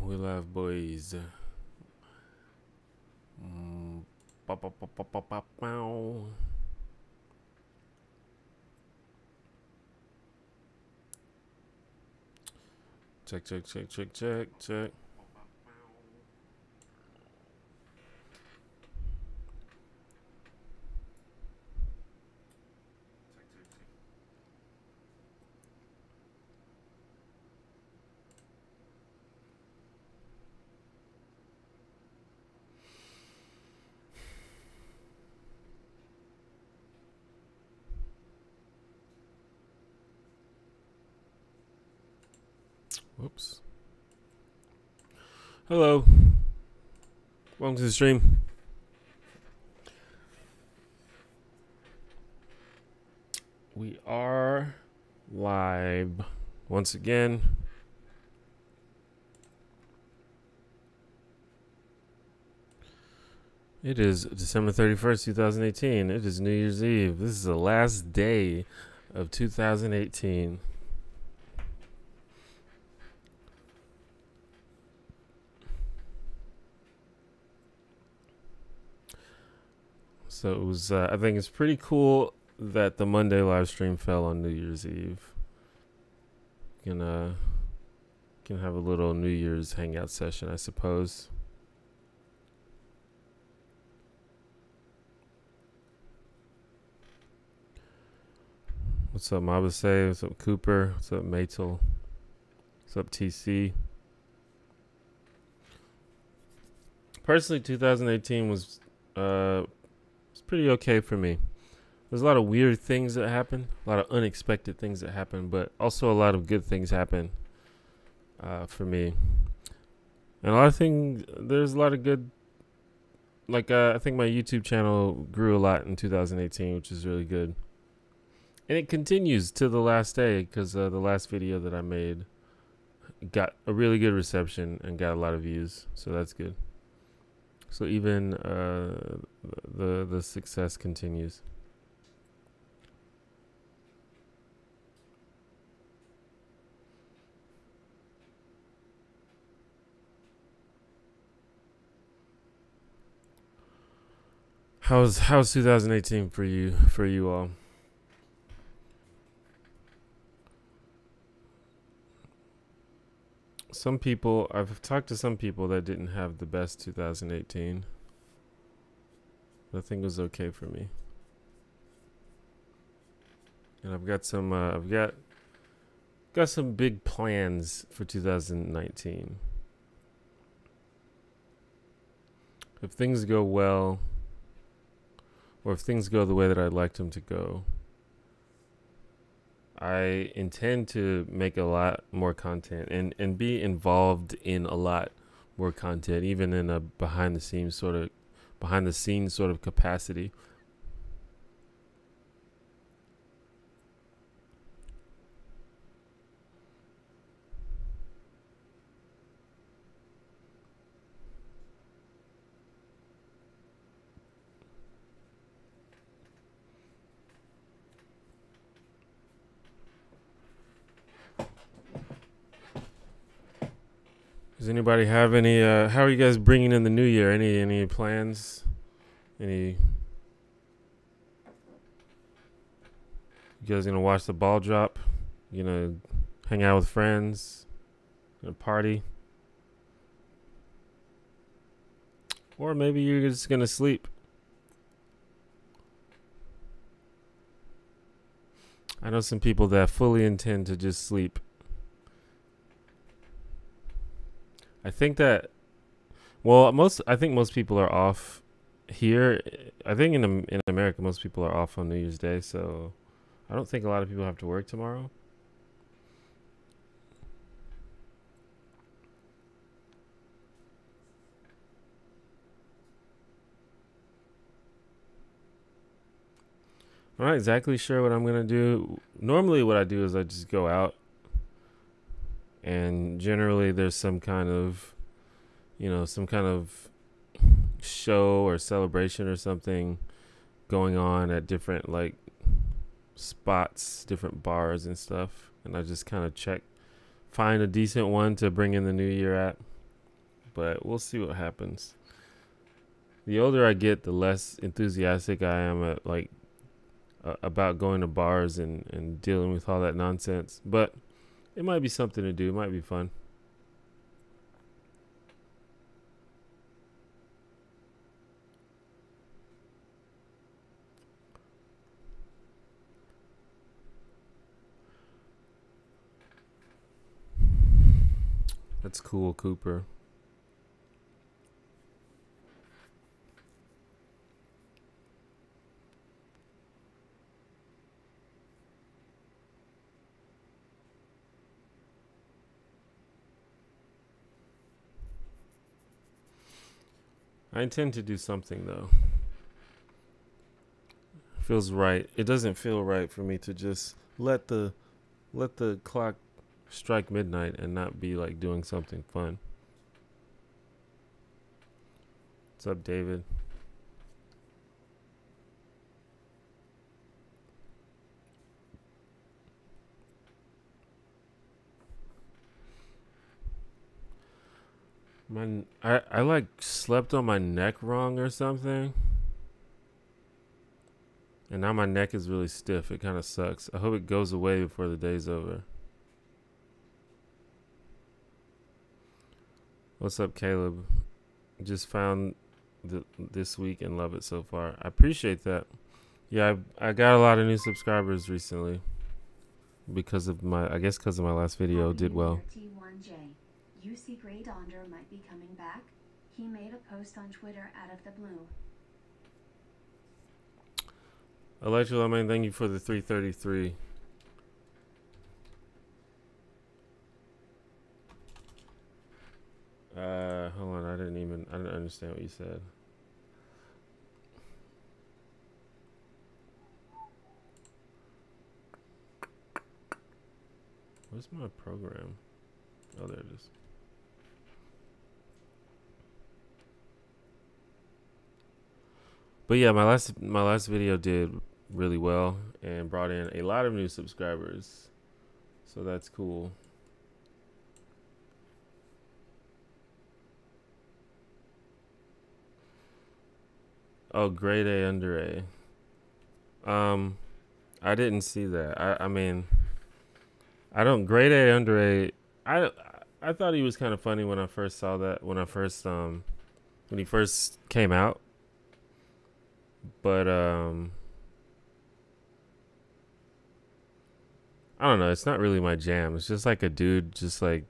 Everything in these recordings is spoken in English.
We love boys. Check, check, check, check, check, check. Whoops. Hello. Welcome to the stream. We are live once again. It is December 31st, 2018. It is New Year's Eve. This is the last day of 2018. So it was, I think it's pretty cool that the Monday live stream fell on New Year's Eve. Can have a little New Year's hangout session, I suppose. What's up, Mabase? What's up, Cooper? What's up, Matel? What's up, TC? Personally, 2018 was pretty okay for me. There's a lot of weird things that happen, a lot of unexpected things that happen, but also a lot of good things happen for me. And a lot of things, there's a lot of good, like I think my YouTube channel grew a lot in 2018, which is really good. And it continues to the last day because the last video that I made got a really good reception and got a lot of views, so that's good. So even the success continues. How's 2018 for you all? Some people, I've talked to some people that didn't have the best 2018. But I think it was okay for me. And I've got some got some big plans for 2019. If things go well, or if things go the way that I'd like them to go, I intend to make a lot more content and be involved in a lot more content, even in a behind the scenes sort of capacity. Does anybody have any, how are you guys bringing in the new year? Any plans? You guys gonna watch the ball drop? You gonna hang out with friends? Gonna party? Or maybe you're just gonna sleep? I know some people that fully intend to just sleep. I think that, well, I think most people are off here. I think in America, most people are off on New Year's Day, so I don't think a lot of people have to work tomorrow. I'm not exactly sure what I'm gonna do. Normally what I do is I just go out, and generally there's some kind of, some kind of show or celebration or something going on at different like spots, different bars and stuff, and I just kind of find a decent one to bring in the new year at. but we'll see what happens. The older I get, the less enthusiastic I am at about going to bars and dealing with all that nonsense. But it might be something to do. It might be fun. That's cool, Cooper. I intend to do something though. Feels right. It doesn't feel right for me to just let the clock strike midnight and not be like doing something fun. What's up, David? I like slept on my neck wrong or something. And now my neck is really stiff. It kind of sucks. I hope it goes away before the day's over. What's up, Caleb? Just found this week and love it so far. I appreciate that. Yeah, I got a lot of new subscribers recently because of my last video did well. T1J. You see Grey Donder might be coming back. He made a post on Twitter out of the blue. Electrolemon, thank you for the 333. Hold on, I didn't understand what you said. Where's my program? Oh, there it is. But yeah, my last video did really well and brought in a lot of new subscribers. So that's cool. Oh, grade A under A. I didn't see that. I mean, I don't grade A under A. I thought he was kind of funny when I first saw that when he first came out. But I don't know, it's not really my jam. It's just like a dude just like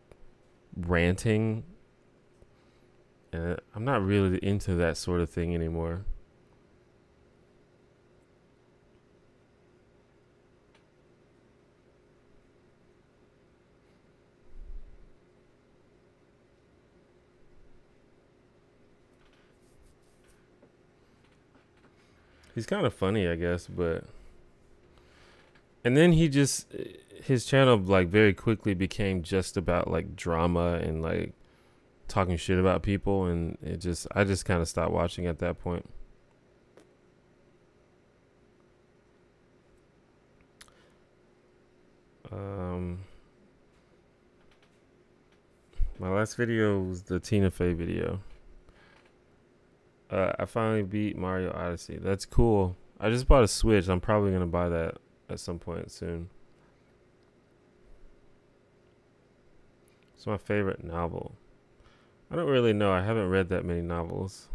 ranting. And I'm not really into that sort of thing anymore. He's kind of funny, I guess, but and then his channel like very quickly became just about like drama and like talking shit about people, and I just kind of stopped watching at that point. My last video was the Tina Fey video. I finally beat Mario Odyssey. That's cool. I just bought a Switch. I'm probably going to buy that at some point soon. It's my favorite novel. I don't really know. I haven't read that many novels.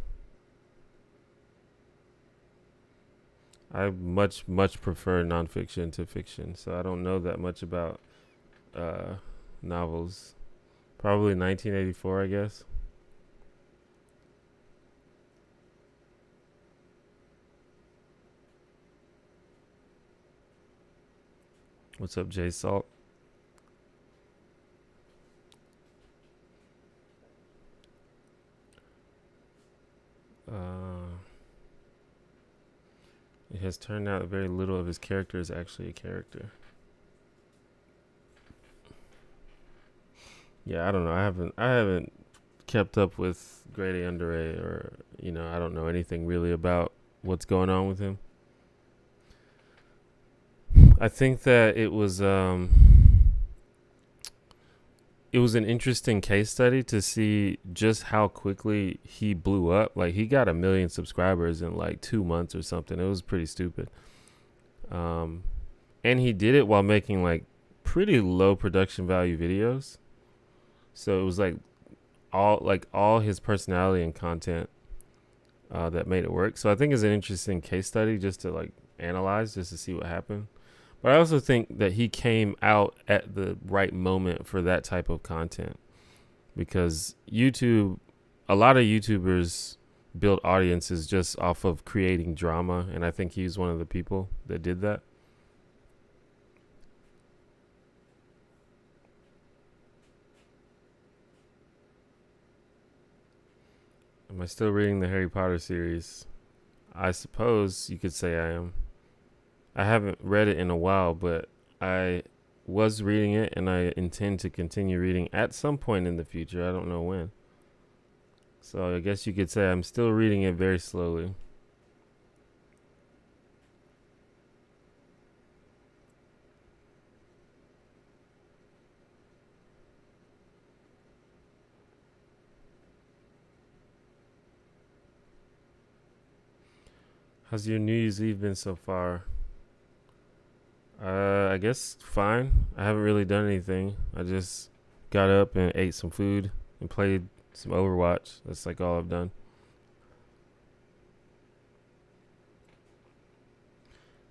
I much prefer nonfiction to fiction, so I don't know that much about novels. Probably 1984, I guess. What's up, Jay Salt? It has turned out very little of his character is actually a character. Yeah, I don't know. I haven't kept up with Grade A Under A, or I don't know anything really about what's going on with him. I think that it was it was an interesting case study to see just how quickly he blew up. Like, he got 1 million subscribers in like 2 months or something. It was pretty stupid. And he did it while making like pretty low production value videos. So it was like all his personality and content that made it work. So I think it's an interesting case study just to like analyze, just to see what happened. But I also think that he came out at the right moment for that type of content, because YouTube, a lot of YouTubers build audiences just off of creating drama, and I think he's one of the people that did that. Am I still reading the Harry Potter series? I suppose you could say I am. I haven't read it in a while, but I was reading it, and I intend to continue reading at some point in the future. I don't know when. So I guess you could say I'm still reading it very slowly. How's your New Year's Eve been so far? I guess fine. I haven't really done anything. I just got up and ate some food and played some Overwatch. That's like all I've done.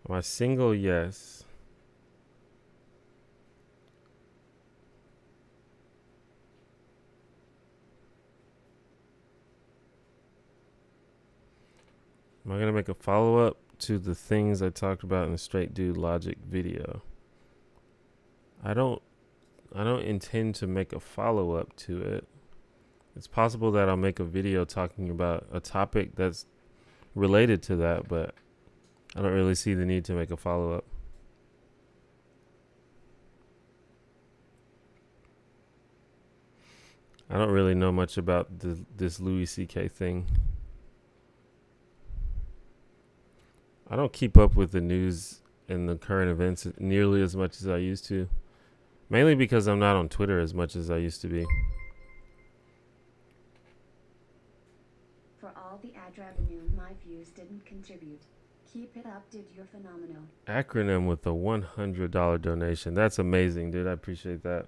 Am I single? Yes. Am I gonna make a follow-up to the things I talked about in the Straight Dude Logic video? I don't intend to make a follow-up to it. It's possible that I'll make a video talking about a topic that's related to that, but I don't really see the need to make a follow-up. I don't really know much about this Louis C.K. thing. I don't keep up with the news and the current events nearly as much as I used to. Mainly because I'm not on Twitter as much as I used to be. For all the ad revenue, my views didn't contribute. Keep it up, dude. You're phenomenal. Acronym with a $100 donation. That's amazing, dude. I appreciate that.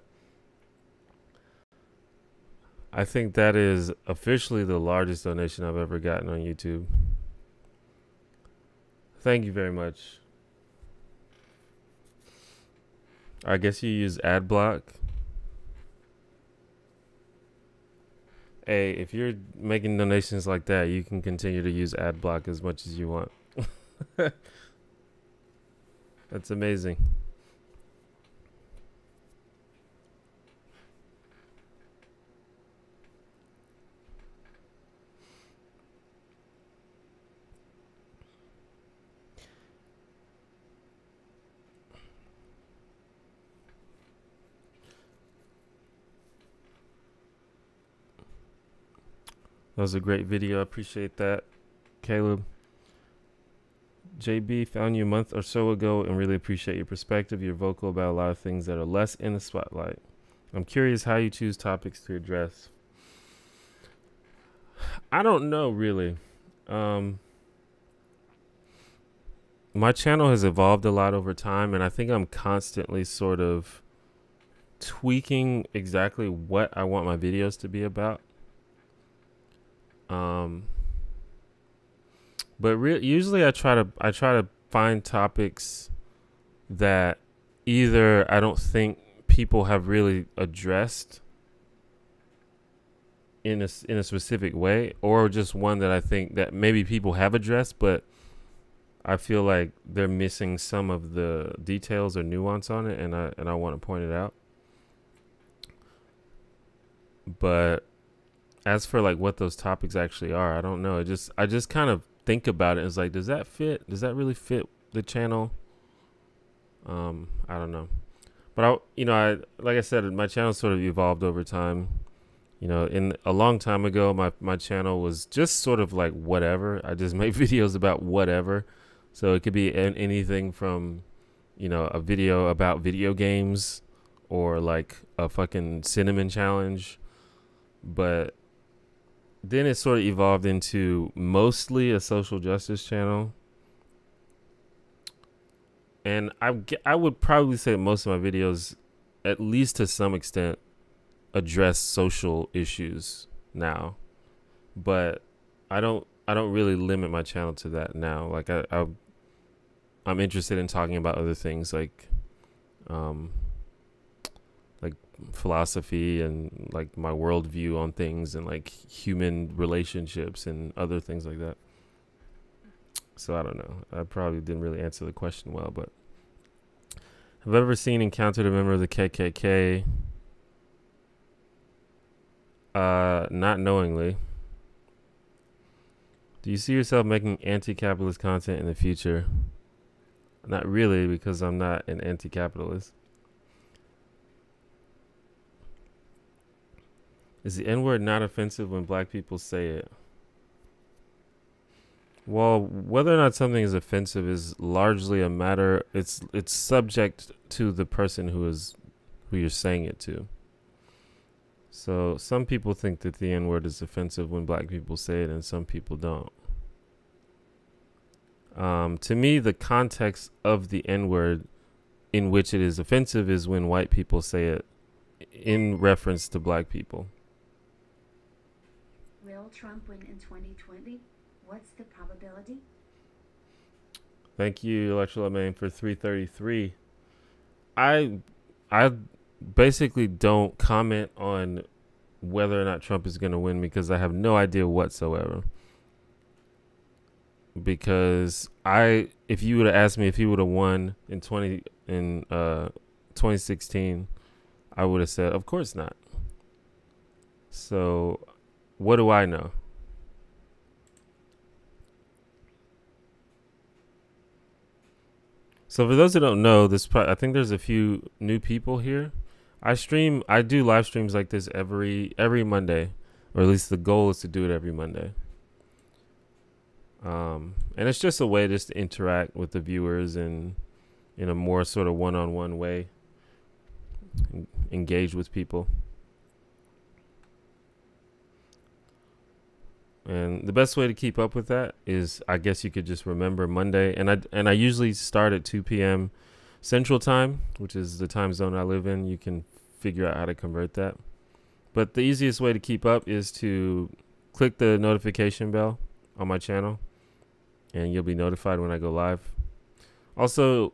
I think that is officially the largest donation I've ever gotten on YouTube. Thank you very much. I guess you use ad block. Hey, if you're making donations like that, you can continue to use ad block as much as you want. That's amazing. That was a great video. I appreciate that, Caleb. JB, found you a month or so ago and really appreciate your perspective. You're vocal about a lot of things that are less in the spotlight. I'm curious how you choose topics to address. I don't know, really. My channel has evolved a lot over time, and I think I'm constantly sort of tweaking exactly what I want my videos to be about. But usually I try to find topics that either I don't think people have really addressed in a specific way, or just one that I think that maybe people have addressed, but I feel like they're missing some of the details or nuance on it, and I want to point it out. But as for like what those topics actually are, I don't know. I just kind of think about it. It's like, does that fit? Does that really fit the channel? I don't know. But like I said, my channel sort of evolved over time. You know, in a long time ago, my channel was just sort of like whatever. I just made videos about whatever. So it could be anything from, you know, a video about video games, or like a fucking cinnamon challenge. But then it sort of evolved into mostly a social justice channel. And I would probably say most of my videos, at least to some extent, address social issues now. But I don't really limit my channel to that now. Like I'm interested in talking about other things like philosophy and like my worldview on things and like human relationships and other things like that. So I don't know. I probably didn't really answer the question well, but have I ever encountered a member of the KKK? Not knowingly. Do you see yourself making anti-capitalist content in the future? Not really, because I'm not an anti-capitalist. Is the N-word not offensive when black people say it? Well, whether or not something is offensive is largely a matter. It's subject to the person who you're saying it to. So some people think that the N-word is offensive when black people say it, and some people don't. To me, the context of the N-word in which it is offensive is when white people say it in reference to black people. Will Trump win in 2020? What's the probability? Thank you, Electromain, for 333. I basically don't comment on whether or not Trump is going to win because I have no idea whatsoever. Because if you would have asked me if he would have won in 2016, I would have said, of course not. So, what do I know? So for those that don't know, I think there's a few new people here. I do live streams like this every Monday, or at least the goal is to do it every Monday. And it's just a way just to interact with the viewers and in a more sort of one-on-one way, engage with people. And the best way to keep up with that is, I guess you could just remember Monday. And I usually start at 2 p.m. Central Time, which is the time zone I live in. You can figure out how to convert that. But the easiest way to keep up is to click the notification bell on my channel, and you'll be notified when I go live. Also,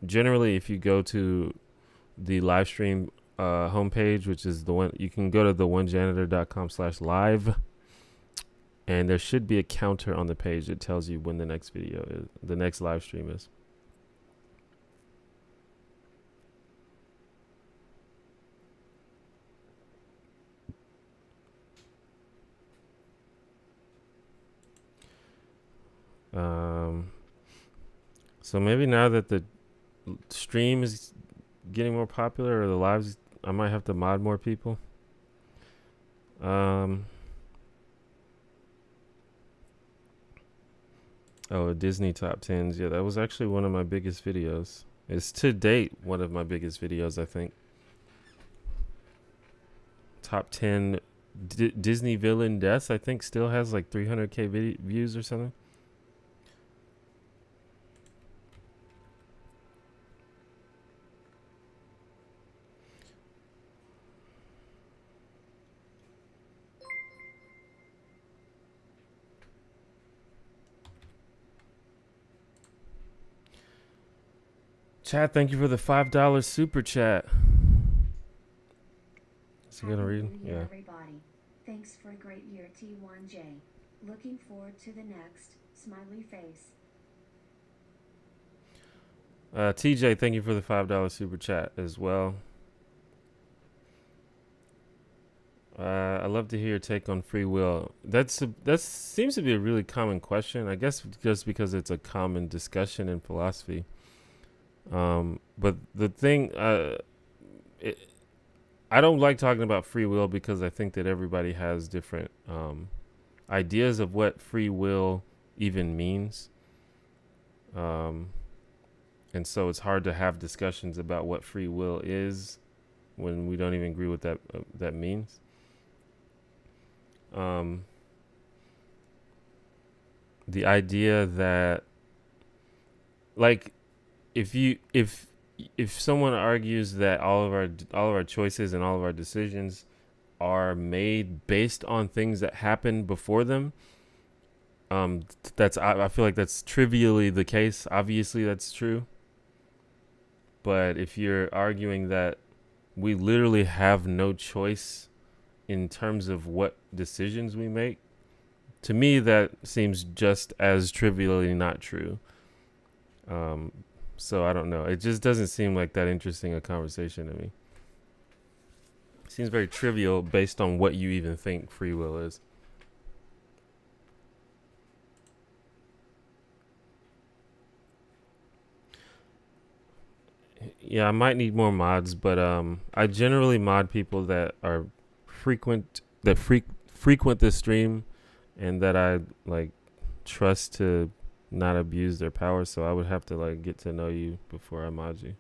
generally, if you go to the Livestream homepage, which is the one, you can go to theonejanitor.com/live. And there should be a counter on the page that tells you when the next live stream is. So maybe now that the stream is getting more popular, or the lives, I might have to mod more people. Oh, Disney top 10s. Yeah, that was actually one of my biggest videos. It's to date one of my biggest videos, I think. Top 10 Disney villain deaths, I think, still has like 300K views or something. Chat, thank you for the $5 super chat. Is he gonna read? Yeah. Everybody. Thanks for a great year, T1J. Looking forward to the next. Smiley face. TJ, thank you for the $5 super chat as well. I'd love to hear your take on free will. That seems to be a really common question. I guess just because it's a common discussion in philosophy. But the thing, I don't like talking about free will because I think that everybody has different ideas of what free will even means. And so it's hard to have discussions about what free will is when we don't even agree what that means. The idea that, like, if someone argues that all of our choices and all of our decisions are made based on things that happened before them, I feel like that's trivially the case. Obviously that's true. But if you're arguing that we literally have no choice in terms of what decisions we make, to me that seems just as trivially not true. So I don't know. It just doesn't seem like that interesting a conversation to me. It seems very trivial based on what you even think free will is. Yeah, I might need more mods, but I generally mod people that are frequent the stream, and that I like trust to not abuse their power. So I would have to like get to know you before I mod you.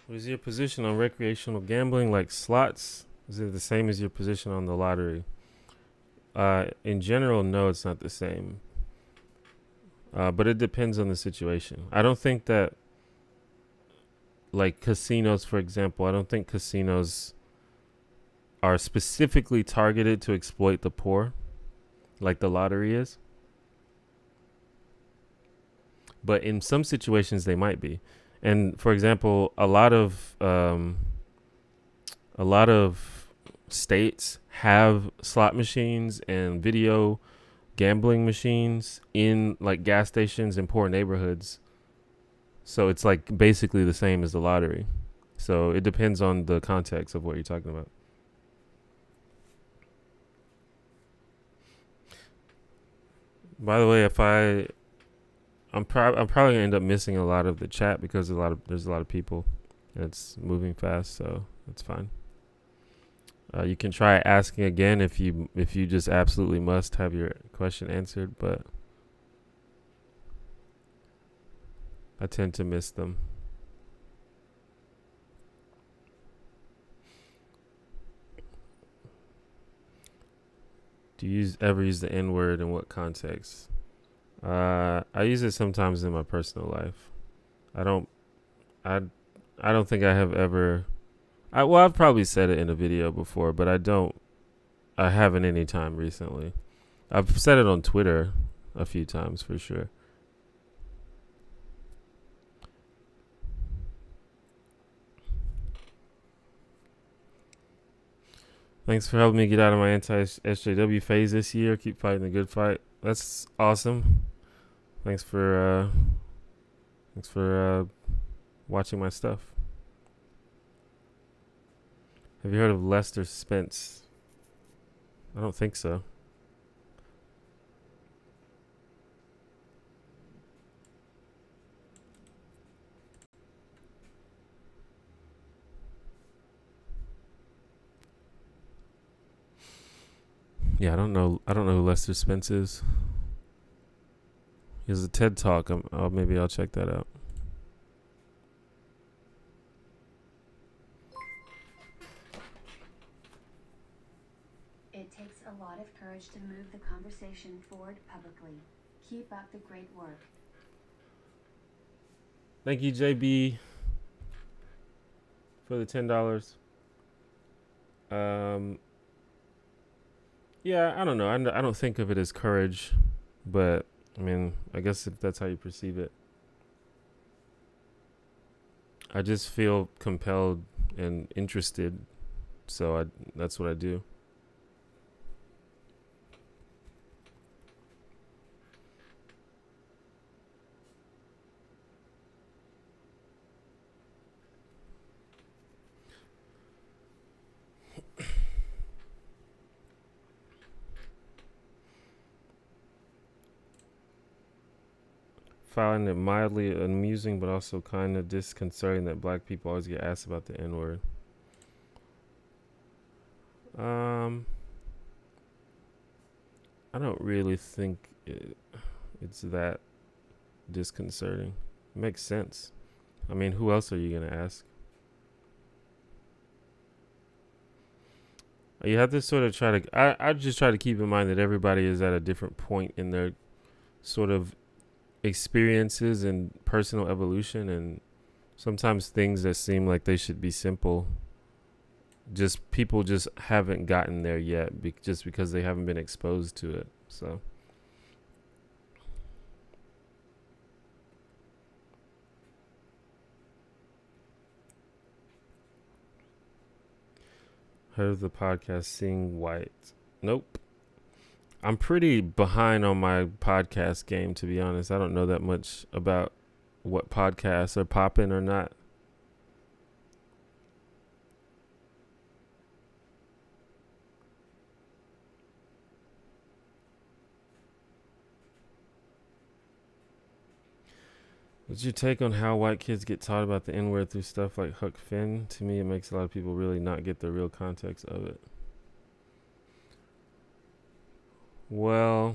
What is your position on recreational gambling, like slots? Is it the same as your position on the lottery? In general, no, it's not the same. But it depends on the situation. I don't think that, like casinos, for example, I don't think casinos are specifically targeted to exploit the poor, like the lottery is. But in some situations, they might be. And for example, a lot of states have slot machines and video gambling machines in like gas stations in poor neighborhoods. So it's like basically the same as the lottery. So it depends on the context of what you're talking about. By the way, I'm probably gonna end up missing a lot of the chat because there's a lot of people, and it's moving fast, so that's fine. You can try asking again if you just absolutely must have your question answered, but I tend to miss them. Do you ever use the N-word? In what context? I use it sometimes in my personal life. I don't think I have ever. I've probably said it in a video before, but I haven't any time recently. I've said it on Twitter a few times for sure. Thanks for helping me get out of my anti-SJW phase this year. Keep fighting the good fight. That's awesome. Thanks for watching my stuff. Have you heard of Lester Spence? I don't think so. Yeah, I don't know who Lester Spence is. He has a TED Talk. Maybe I'll check that out. It takes a lot of courage to move the conversation forward publicly. Keep up the great work. Thank you, JB, for the $10. Yeah, I don't know. I don't think of it as courage, but I mean, I guess if that's how you perceive it. I just feel compelled and interested, so that's what I do. find it mildly amusing, but also kind of disconcerting that black people always get asked about the N-word. I don't really think it's that disconcerting. It makes sense. I mean, who else are you going to ask? You have to sort of try to... I just try to keep in mind that everybody is at a different point in their sort of experiences and personal evolution, and sometimes things that seem like they should be simple, just people just haven't gotten there yet, just because they haven't been exposed to it. So heard of the podcast Seeing White? Nope. I'm pretty behind on my podcast game, to be honest. I don't know that much about what podcasts are popping or not. What's your take on how white kids get taught about the N-word through stuff like Huck Finn? To me, it makes a lot of people really not get the real context of it. Well,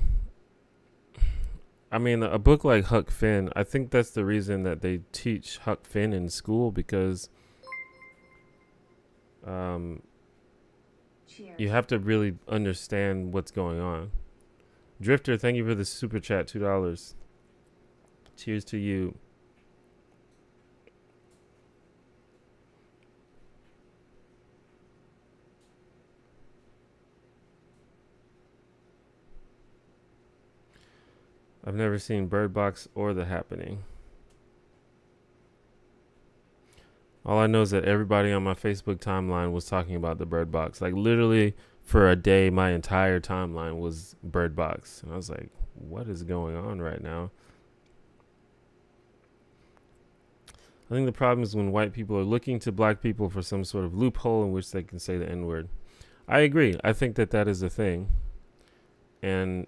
I mean, a book like Huck Finn, I think that's the reason that they teach Huck Finn in school, because you have to really understand what's going on. Drifter, thank you for the super chat, $2. Cheers to you. I've never seen Bird Box or The Happening. All I know is that everybody on my Facebook timeline was talking about the Bird Box. Like, literally for a day, my entire timeline was Bird Box. And I was like, what is going on right now? I think the problem is when white people are looking to black people for some sort of loophole in which they can say the N-word. I agree. I think that that is a thing. And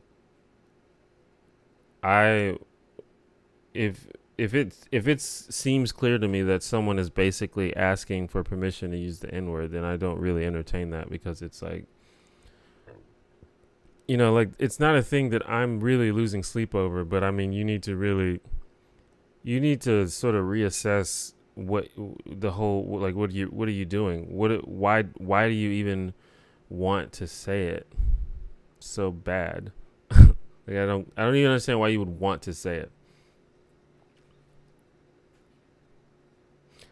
if it seems clear to me that someone is basically asking for permission to use the N-word, then I don't really entertain that, because it's like, you know, like, it's not a thing that I'm really losing sleep over, but I mean, you need to sort of reassess what the whole, like, what are you doing? Why do you even want to say it so bad? Like, I don't even understand why you would want to say it.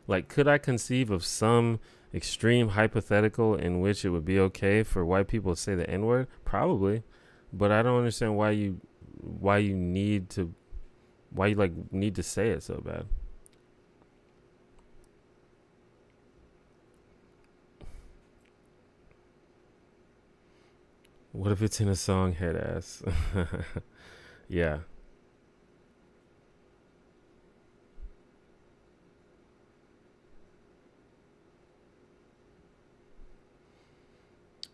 Like, could I conceive of some extreme hypothetical in which it would be okay for white people to say the N-word? Probably, but I don't understand why you need to say it so bad. What if it's in a song, head ass? Yeah.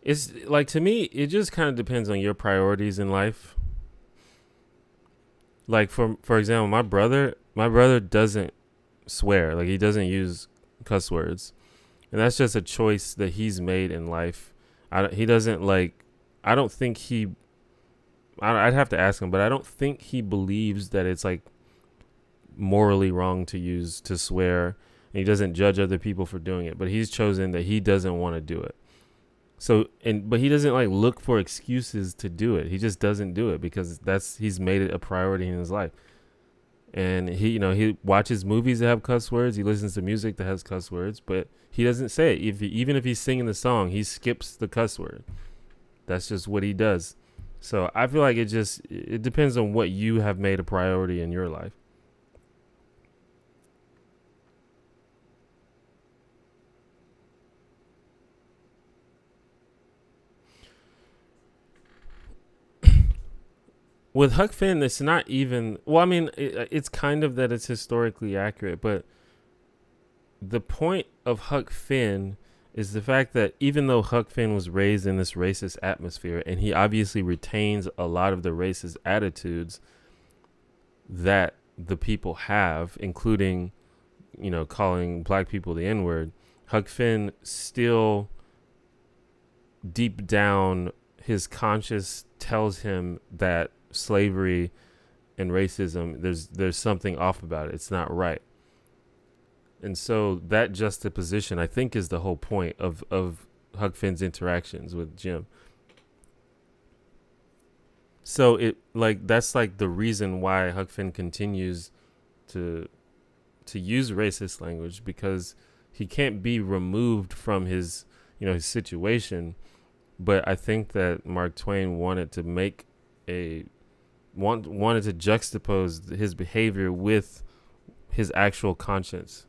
It's like, to me, it just kind of depends on your priorities in life. Like, for example, my brother doesn't swear. Like, he doesn't use cuss words. And that's just a choice that he's made in life. He doesn't, like, I don't think I'd have to ask him, but I don't think he believes that it's, like, morally wrong to swear. And he doesn't judge other people for doing it, but he's chosen that he doesn't want to do it. So, but he doesn't, like, look for excuses to do it. He just doesn't do it because he's made it a priority in his life. And he watches movies that have cuss words. He listens to music that has cuss words, but he doesn't say it. Even if he's singing the song, he skips the cuss word. That's just what he does. So I feel like it depends on what you have made a priority in your life. With Huck Finn, it's not even... Well, I mean, it's kind of that it's historically accurate, but the point of Huck Finn is the fact that even though Huck Finn was raised in this racist atmosphere, and he obviously retains a lot of the racist attitudes that the people have, including, you know, calling black people the N-word, Huck Finn still deep down his conscience tells him that slavery and racism, there's something off about it. It's not right. And so that juxtaposition, I think, is the whole point of Huck Finn's interactions with Jim. So it like that's like the reason why Huck Finn continues to use racist language, because he can't be removed from his, you know, his situation. But I think that Mark Twain wanted to make wanted to juxtapose his behavior with his actual conscience.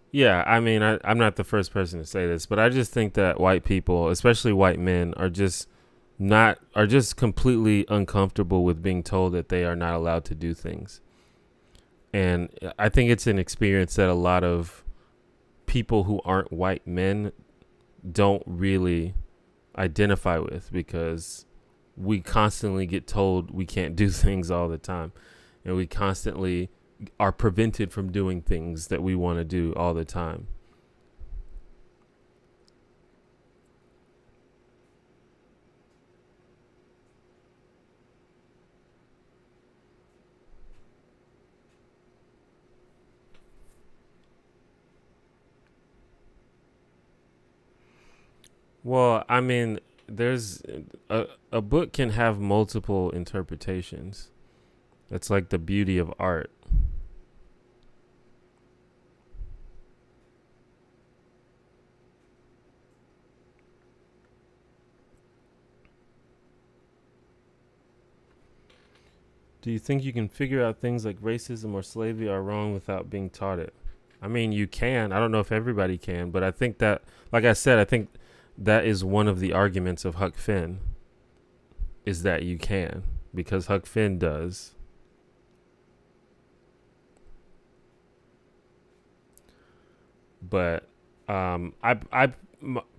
Yeah, I mean, I'm not the first person to say this, but I just think that white people, especially white men, are just completely uncomfortable with being told that they are not allowed to do things. And I think it's an experience that a lot of people who aren't white men don't really identify with, because we constantly get told we can't do things all the time, and we constantly are prevented from doing things that we want to do all the time. Well, I mean, there's a book can have multiple interpretations. That's like the beauty of art. Do you think you can figure out things like racism or slavery are wrong without being taught it? I mean, you can. I don't know if everybody can, but I think that, like I said, I think that is one of the arguments of Huck Finn, is that you can, because Huck Finn does. But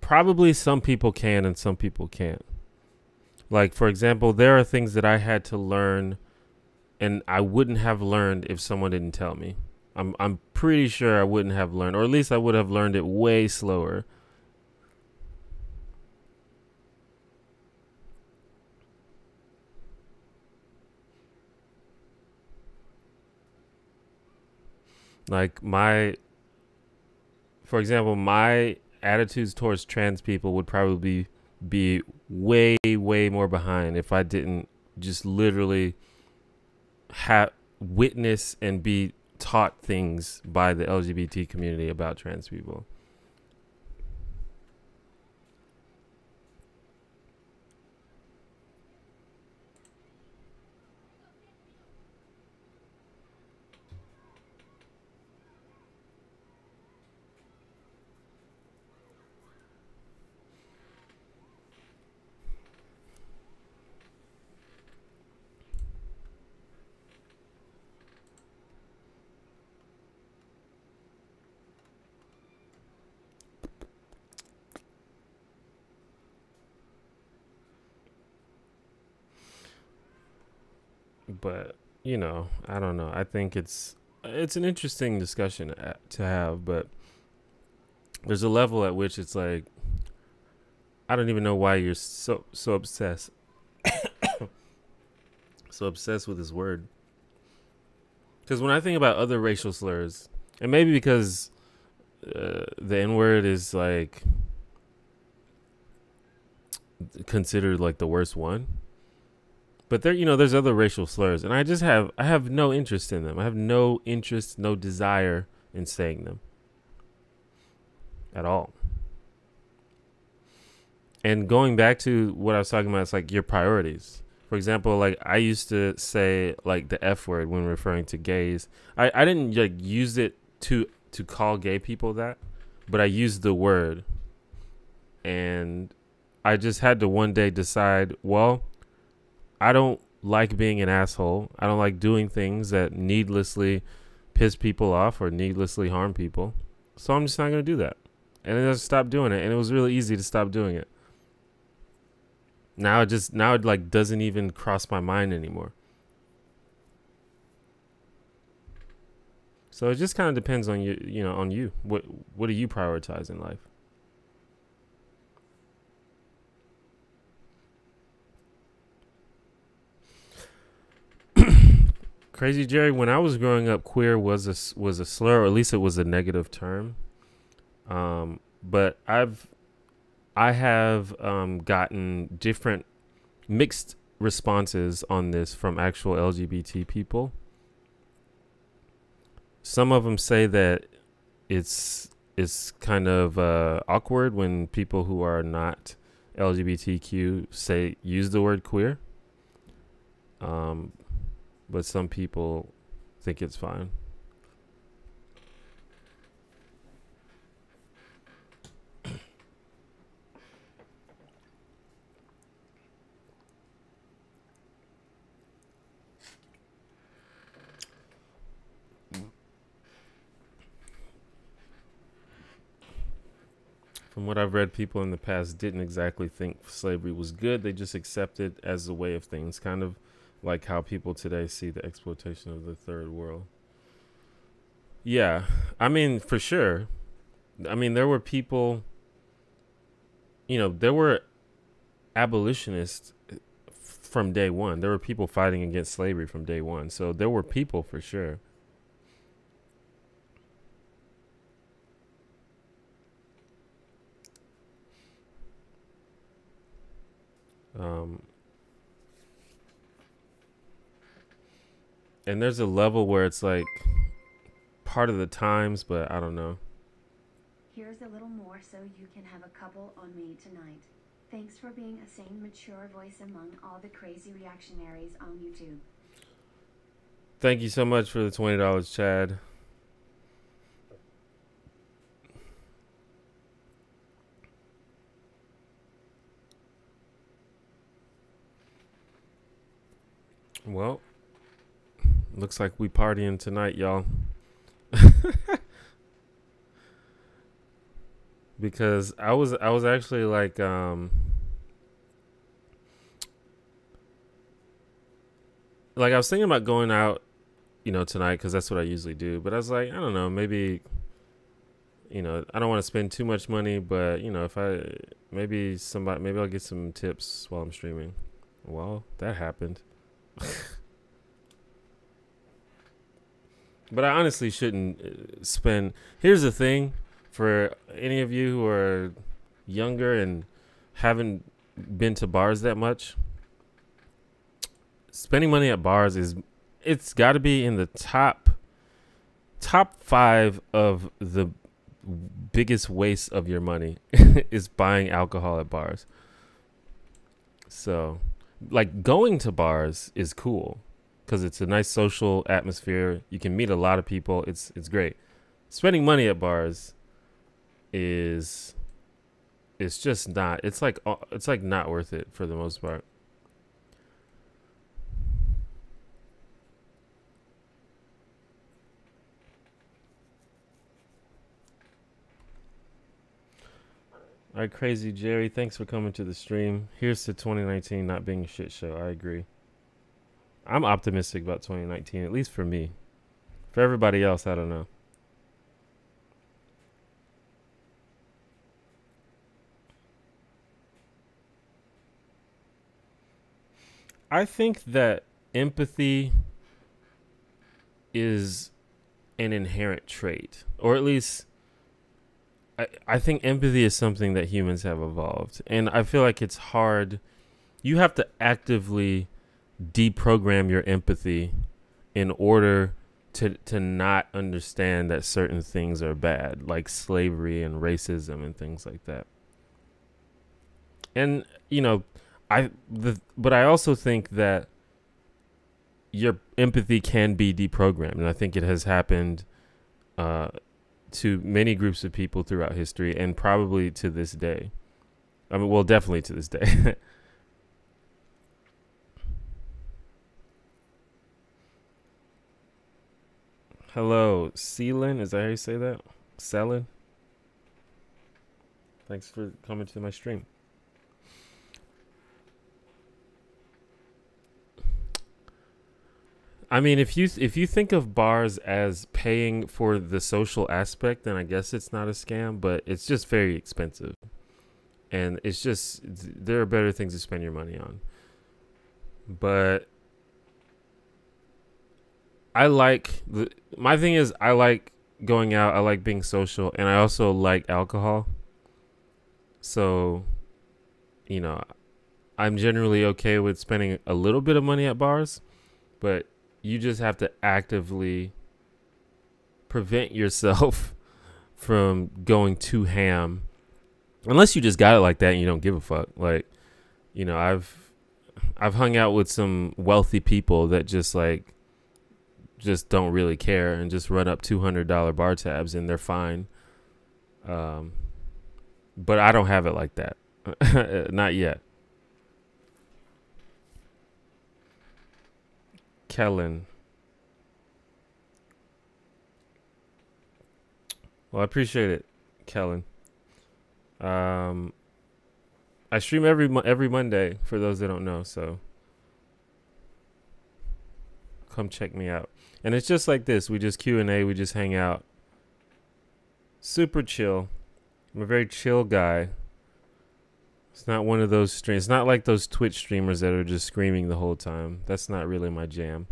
probably some people can and some people can't. Like, for example, there are things that I had to learn and I wouldn't have learned if someone didn't tell me. I'm pretty sure I wouldn't have learned, or at least I would have learned it way slower. Like for example, my attitudes towards trans people would probably be way, way more behind if I didn't just literally witness and be taught things by the LGBT community about trans people. But, you know, I don't know. I think it's an interesting discussion to have, but there's a level at which it's like, I don't even know why you're so obsessed. So obsessed with this word. Because when I think about other racial slurs, and maybe because the N-word is like considered like the worst one, but there, you know, there's other racial slurs, and I have no interest in them. I have no interest, no desire in saying them at all. And going back to what I was talking about, it's like your priorities. For example, like I used to say like the F word when referring to gays. I didn't like use it to call gay people that, but I used the word, and I just had to one day decide, well, I don't like being an asshole. I don't like doing things that needlessly piss people off or needlessly harm people. So I'm just not going to do that. And I just stopped doing it. And it was really easy to stop doing it. Now it like doesn't even cross my mind anymore. So it just kind of depends on you, on you. What do you prioritize in life? Crazy Jerry, when I was growing up, queer was a slur, or at least it was a negative term. But I have gotten different mixed responses on this from actual LGBT people. Some of them say that it's kind of awkward when people who are not LGBTQ use the word queer. But some people think it's fine. From what I've read, people in the past didn't exactly think slavery was good. They just accepted it as a way of things, kind of like how people today see the exploitation of the third world. Yeah, I mean, for sure. I mean, there were people, there were abolitionists from day one. There were people fighting against slavery from day one. So there were people for sure. And there's a level where it's like part of the times, but I don't know. Here's a little more so you can have a couple on me tonight. Thanks for being a sane, mature voice among all the crazy reactionaries on YouTube. Thank you so much for the $20, Chad. Well, looks like we partying tonight, y'all. Because I was actually like I was thinking about going out, tonight, because that's what I usually do. But I was like, I don't know, maybe, I don't want to spend too much money, but if maybe I'll get some tips while I'm streaming. Well, that happened. But I honestly shouldn't spend. Here's the thing, for any of you who are younger and haven't been to bars that much, spending money at bars it's got to be in the top 5 of the biggest waste of your money is buying alcohol at bars. So, like, going to bars is cool because it's a nice social atmosphere. You can meet a lot of people. It's great. Spending money at bars it's just not. It's like not worth it for the most part. All right, Crazy Jerry, thanks for coming to the stream. Here's to 2019 not being a shit show. I agree. I'm optimistic about 2019, at least for me. For everybody else, I don't know. I think that empathy is an inherent trait, or at least I think empathy is something that humans have evolved. And I feel like it's hard. You have to actively deprogram your empathy in order to not understand that certain things are bad, like slavery and racism and things like that. And, but I also think that your empathy can be deprogrammed. And I think it has happened to many groups of people throughout history, and probably to this day. I mean, well, definitely to this day. Hello, Seelin. Is that how you say that? selling. Thanks for coming to my stream. I mean, if you think of bars as paying for the social aspect, then I guess it's not a scam, but it's just very expensive. And it's just, there are better things to spend your money on. But my thing is, I like going out, I like being social, and I also like alcohol. So, you know, I'm generally okay with spending a little bit of money at bars, but you just have to actively prevent yourself from going too ham. Unless you just got it like that and you don't give a fuck. Like, you know, I've hung out with some wealthy people that just don't really care and just run up $200 bar tabs and they're fine. But I don't have it like that. Not yet. Kellen. Well, I appreciate it, Kellen. I stream every Monday for those that don't know, so come check me out. And it's just like this. We just Q&A, we just hang out. Super chill. I'm a very chill guy. It's not one of those streams. It's not like those Twitch streamers that are just screaming the whole time. That's not really my jam.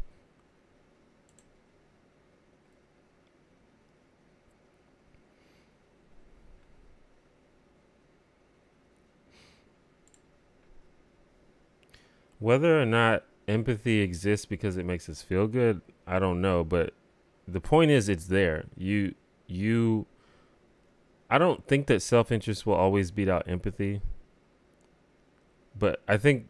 Whether or not empathy exists because it makes us feel good, I don't know. But the point is, it's there. I don't think that self-interest will always beat out empathy. But I think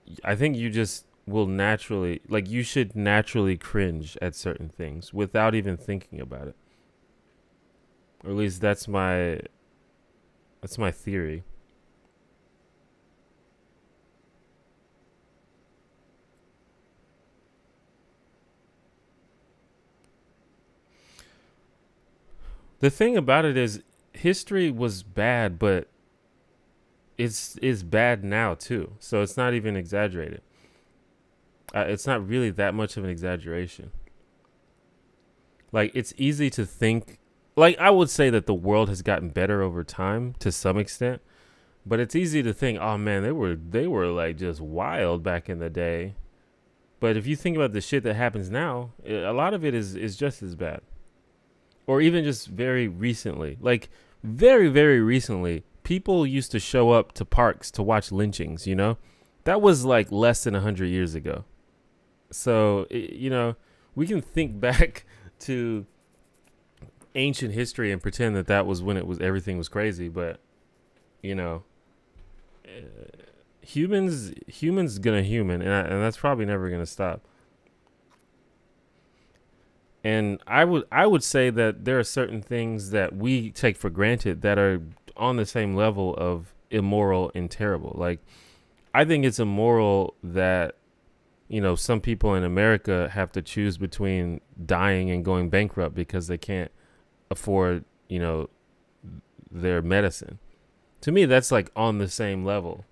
you just will naturally, like, you should naturally cringe at certain things without even thinking about it. Or at least that's my theory. The thing about it is, history was bad, but it's bad now too. So it's not even exaggerated. It's not really that much of an exaggeration. Like, it's easy to think, like, I would say that the world has gotten better over time to some extent, but it's easy to think, oh man, they were like just wild back in the day. But if you think about the shit that happens now, a lot of it is just as bad. Or even just very recently, like very, very recently, people used to show up to parks to watch lynchings, you know? That was like less than 100 years ago. So, you know, we can think back to ancient history and pretend that that was when everything was crazy. But, you know, humans gonna human, and that's probably never gonna stop. And I would say that there are certain things that we take for granted that are on the same level of immoral and terrible. Like, I think it's immoral that, you know, some people in America have to choose between dying and going bankrupt because they can't afford, you know, their medicine. To me, that's like on the same level.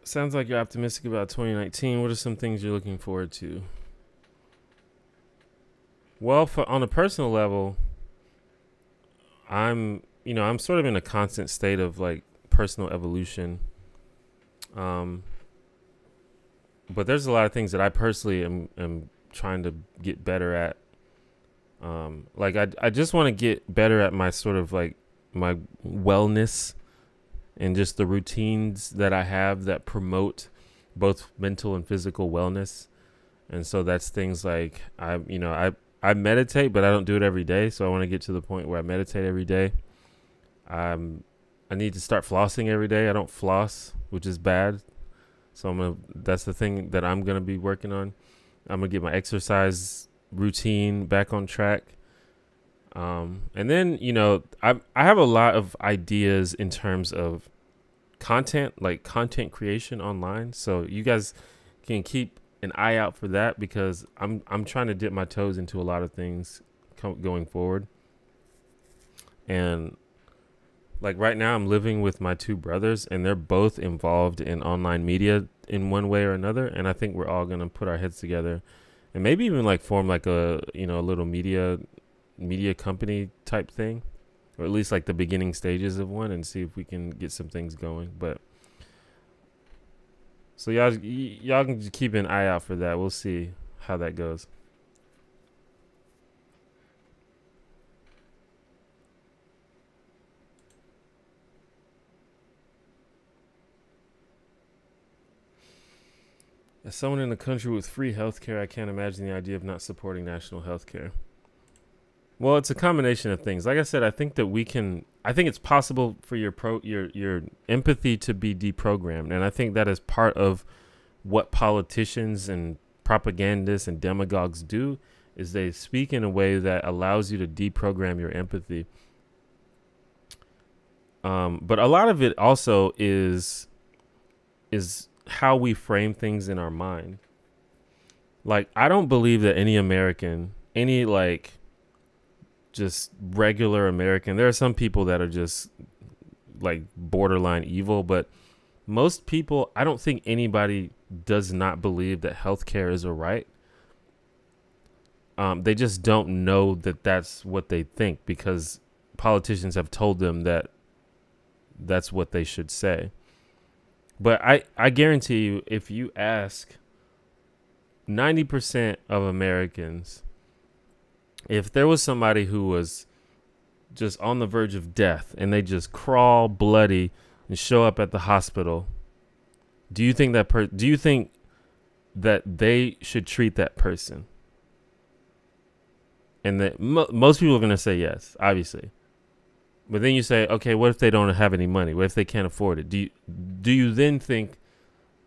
Sounds like you're optimistic about 2019. What are some things you're looking forward to? Well, on a personal level, I'm sort of in a constant state of like personal evolution. But there's a lot of things that I personally am trying to get better at. Like I just want to get better at my sort of like my wellness and just the routines that I have that promote both mental and physical wellness. And so that's things like I meditate, but I don't do it every day. So I want to get to the point where I meditate every day. I need to start flossing every day. I don't floss, which is bad. So that's the thing that I'm going to be working on. I'm going to get my exercise routine back on track. And then, you know, I have a lot of ideas in terms of content, like content creation online. So you guys can keep an eye out for that, because I'm trying to dip my toes into a lot of things going forward. And like right now I'm living with my two brothers, and they're both involved in online media in one way or another. And I think we're all going to put our heads together and maybe even like form like a, you know, a little media company type thing, or at least like the beginning stages of one, and see if we can get some things going. But so y'all can just keep an eye out for that. We'll see how that goes. As someone in a country with free healthcare, I can't imagine the idea of not supporting national healthcare. Well, it's a combination of things. Like I said, I think that I think it's possible for your empathy to be deprogrammed, and I think that is part of what politicians and propagandists and demagogues do, is they speak in a way that allows you to deprogram your empathy. But a lot of it also is how we frame things in our mind. Like, I don't believe that any American, any like just regular American, there are some people that are just like borderline evil, but most people, I don't think anybody does not believe that healthcare is a right. They just don't know that that's what they think, because politicians have told them that that's what they should say. But I guarantee you, if you ask 90% of Americans, if there was somebody who was just on the verge of death and they just crawl bloody and show up at the hospital, do you think that they should treat that person? And that most people are going to say yes, obviously. But then you say, okay, what if they don't have any money? What if they can't afford it? Do you then think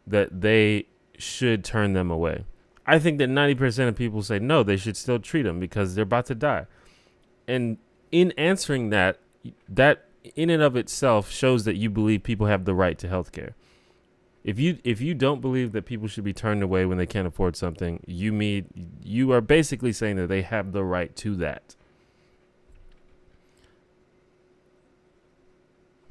that they should turn them away? I think that 90% of people say no, they should still treat them because they're about to die. And in answering that in and of itself shows that you believe people have the right to health care. If you don't believe that people should be turned away when they can't afford something, you are basically saying that they have the right to that.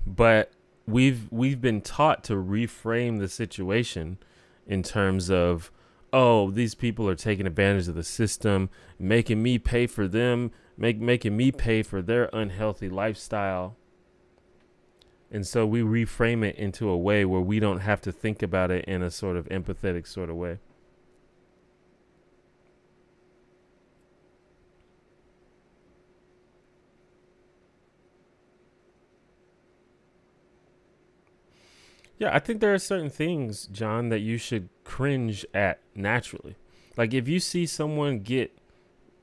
But we've been taught to reframe the situation in terms of, oh, these people are taking advantage of the system, making me pay for them, making me pay for their unhealthy lifestyle. And so we reframe it into a way where we don't have to think about it in a sort of empathetic sort of way. Yeah, I think there are certain things, John, that you should cringe at naturally. Like if you see someone get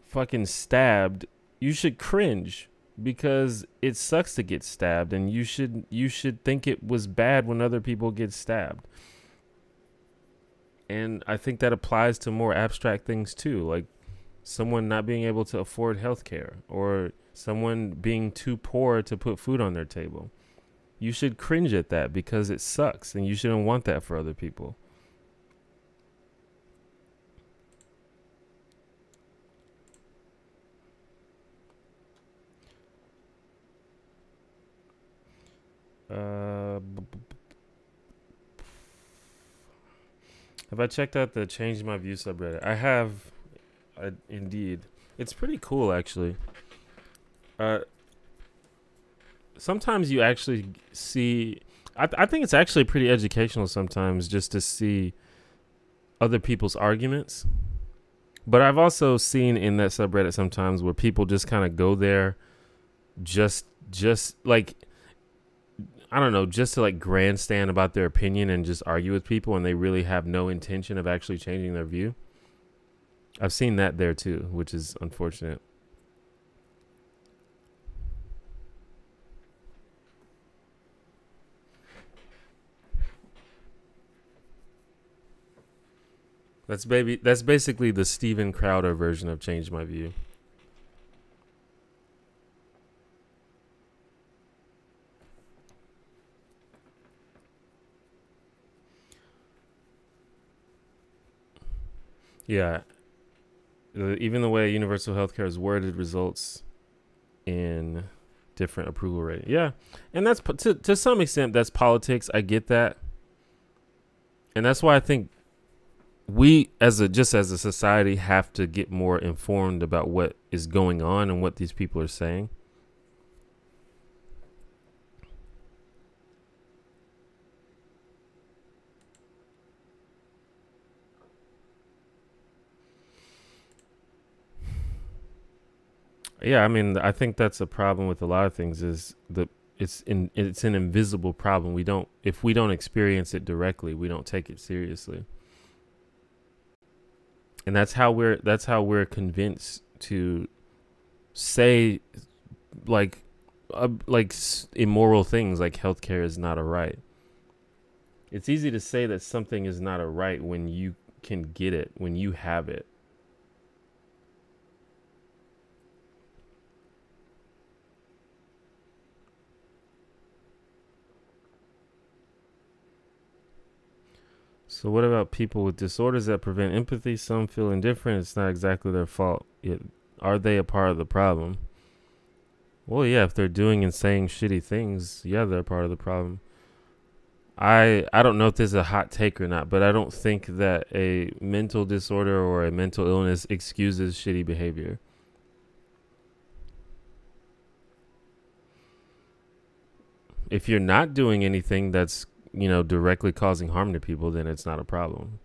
fucking stabbed, you should cringe because it sucks to get stabbed, and you should think it was bad when other people get stabbed. And I think that applies to more abstract things too, like someone not being able to afford healthcare, or someone being too poor to put food on their table. You should cringe at that because it sucks, and you shouldn't want that for other people. Have I checked out the Change My View subreddit? I have, indeed. It's pretty cool, actually. Sometimes you actually see, I think it's actually pretty educational sometimes just to see other people's arguments. But I've also seen in that subreddit sometimes where people just kind of go there just like, I don't know, just to like grandstand about their opinion and just argue with people, and they really have no intention of actually changing their view. I've seen that there too, which is unfortunate. That's basically the Steven Crowder version of Change My View. Yeah, even the way universal healthcare is worded results in different approval rate. Yeah, and that's to some extent that's politics. I get that, and that's why I think we as a society have to get more informed about what is going on and what these people are saying. Yeah, I mean, I think that's a problem with a lot of things. Is the it's an invisible problem. If we don't experience it directly, we don't take it seriously, and that's how we're convinced to say like immoral things like healthcare is not a right. It's easy to say that something is not a right when you can get it, when you have it. So what about people with disorders that prevent empathy? Some feel indifferent. It's not exactly their fault. Are they a part of the problem? Well, yeah, if they're doing and saying shitty things, yeah, they're part of the problem. I don't know if this is a hot take or not, but I don't think that a mental disorder or a mental illness excuses shitty behavior. If you're not doing anything that's, directly causing harm to people, then it's not a problem.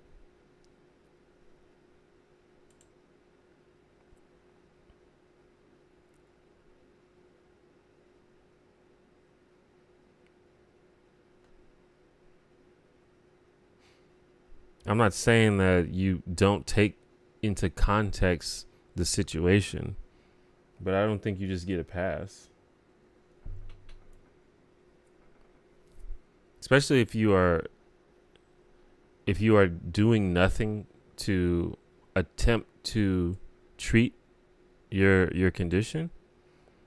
I'm not saying that you don't take into context the situation, but I don't think you just get a pass. Especially if you are doing nothing to attempt to treat your condition.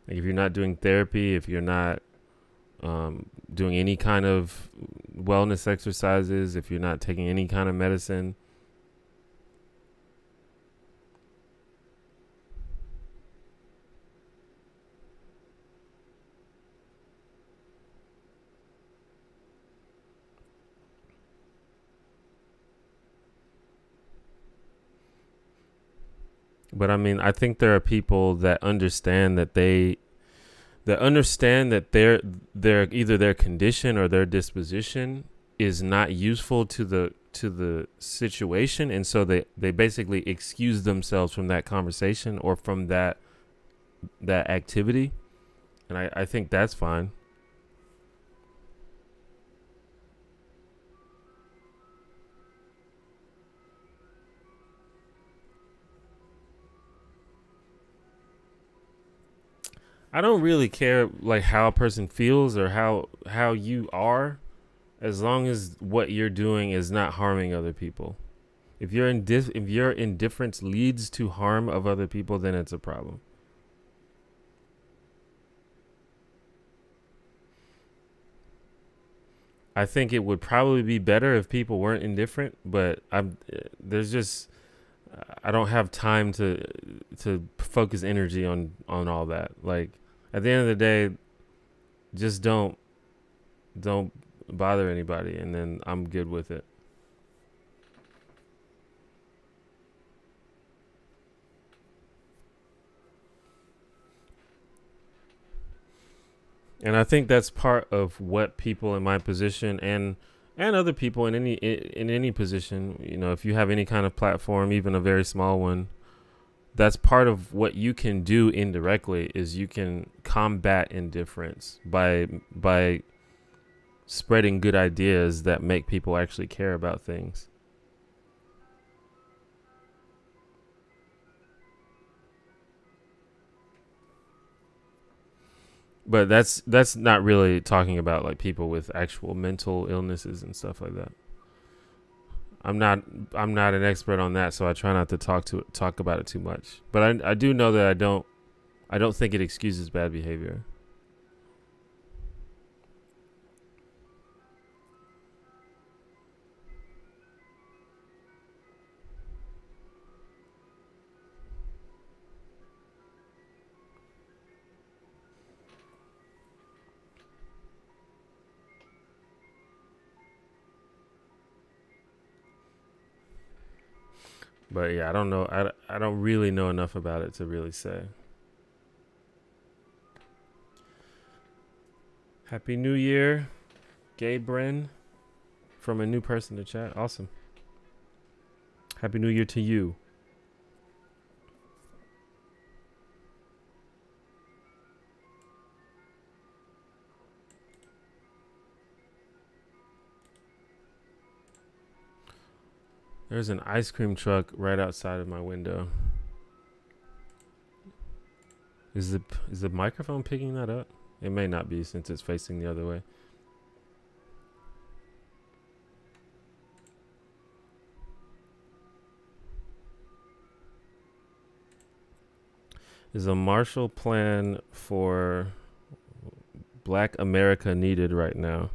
Like if you're not doing therapy, if you're not doing any kind of wellness exercises, if you're not taking any kind of medicine, but I mean, I think there are people that understand that their either their condition or their disposition is not useful to the situation, and so they basically excuse themselves from that conversation or from that activity, and I think that's fine. I don't really care like how a person feels or how you are, as long as what you're doing is not harming other people. If your indifference leads to harm of other people, then it's a problem. I think it would probably be better if people weren't indifferent, but I don't have time to focus energy on all that. Like at the end of the day, just don't bother anybody, and then I'm good with it. And I think that's part of what people in my position and other people in any position, if you have any kind of platform, even a very small one, that's part of what you can do indirectly is you can combat indifference by spreading good ideas that make people actually care about things. But that's not really talking about like people with actual mental illnesses and stuff like that. I'm not an expert on that, so I try not to talk about it too much. But I do know that I don't think it excuses bad behavior. But yeah, I don't know. I don't really know enough about it to really say. Happy New Year, Gay Bren, from a new person to chat. Awesome. Happy New Year to you. There's an ice cream truck right outside of my window. Is the microphone picking that up? It may not be since it's facing the other way. Is a Marshall Plan for Black America needed right now?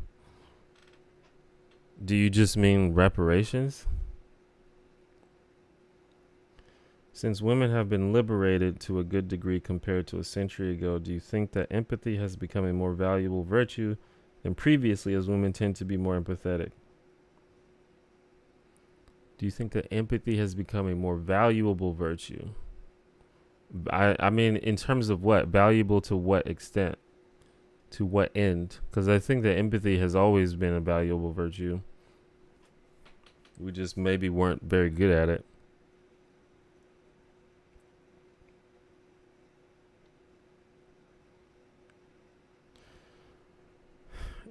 Do you just mean reparations? Since women have been liberated to a good degree compared to a century ago, do you think that empathy has become a more valuable virtue than previously, as women tend to be more empathetic? Do you think that empathy has become a more valuable virtue? I mean, in terms of what? Valuable to what extent? To what end? Because I think that empathy has always been a valuable virtue. We just maybe weren't very good at it.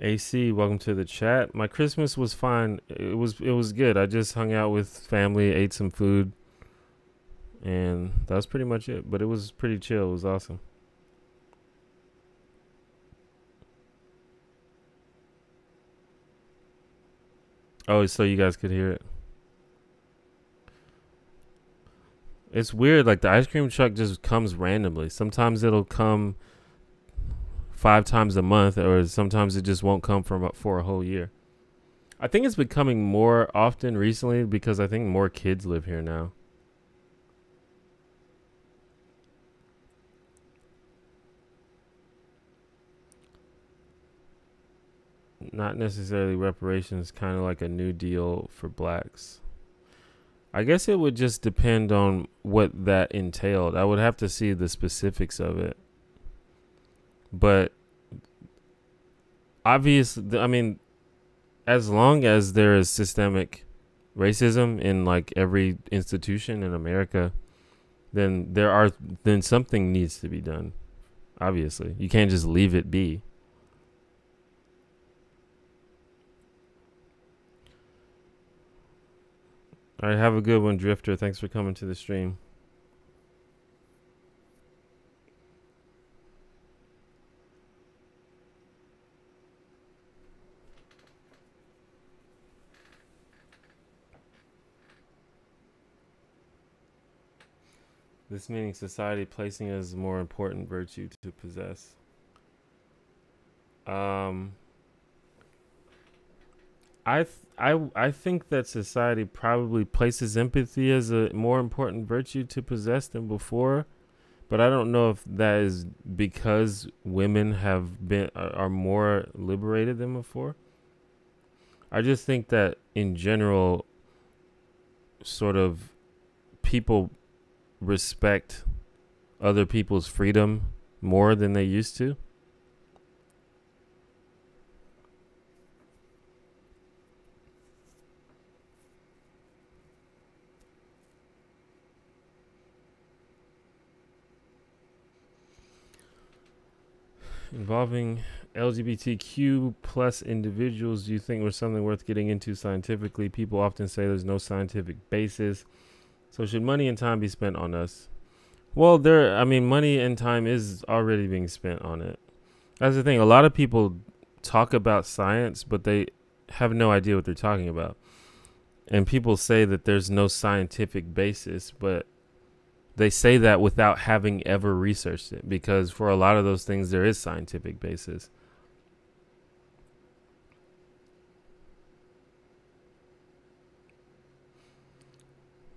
AC, welcome to the chat. My Christmas was fine. It was good. I just hung out with family, ate some food, and that was pretty much it. But it was pretty chill. It was awesome. Oh, so you guys could hear it. It's weird. Like the ice cream truck just comes randomly. Sometimes it'll come 5 times a month, or sometimes it just won't come for a whole year. I think it's becoming more often recently because I think more kids live here now. Not necessarily reparations, kind of like a new deal for blacks. I guess it would just depend on what that entailed. I would have to see the specifics of it. But obviously, I mean, as long as there is systemic racism in like every institution in America, then something needs to be done. Obviously, you can't just leave it be. All right, have a good one, Drifter. Thanks for coming to the stream. This meaning society placing it as a more important virtue to possess. I think that society probably places empathy as a more important virtue to possess than before, but I don't know if that is because women are more liberated than before. I just think that in general, sort of people respect other people's freedom more than they used to. Involving LGBTQ plus individuals, do you think was something worth getting into scientifically? People often say there's no scientific basis. So should money and time be spent on us? Well, money and time is already being spent on it. That's the thing. A lot of people talk about science, but they have no idea what they're talking about. And people say that there's no scientific basis, but they say that without having ever researched it, because for a lot of those things, there is scientific basis.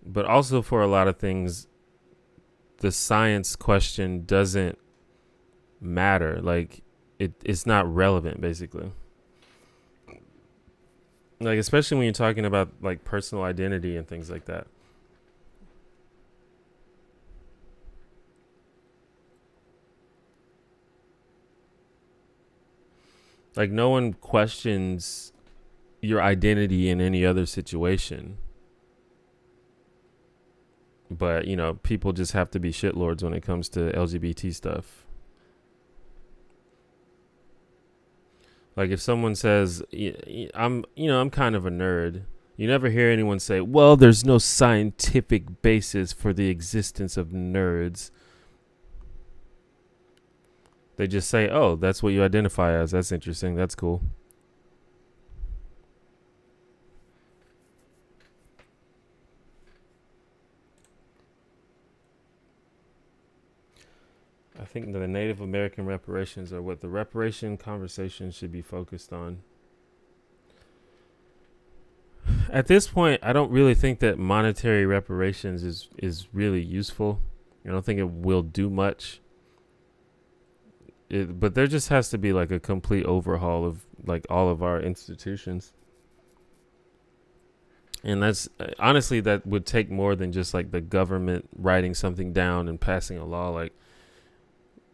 But also for a lot of things, the science question doesn't matter. Like it's not relevant, basically. Like, especially when you're talking about like personal identity and things like that. Like, no one questions your identity in any other situation. But, you know, people just have to be shitlords when it comes to LGBT stuff. Like, if someone says, I'm kind of a nerd, you never hear anyone say, well, there's no scientific basis for the existence of nerds. They just say, oh, that's what you identify as. That's interesting. That's cool. I think the Native American reparations are what the reparation conversation should be focused on. At this point, I don't really think that monetary reparations is really useful. I don't think it will do much. But there just has to be like a complete overhaul of like all of our institutions. And that's honestly, that would take more than just like the government writing something down and passing a law. Like,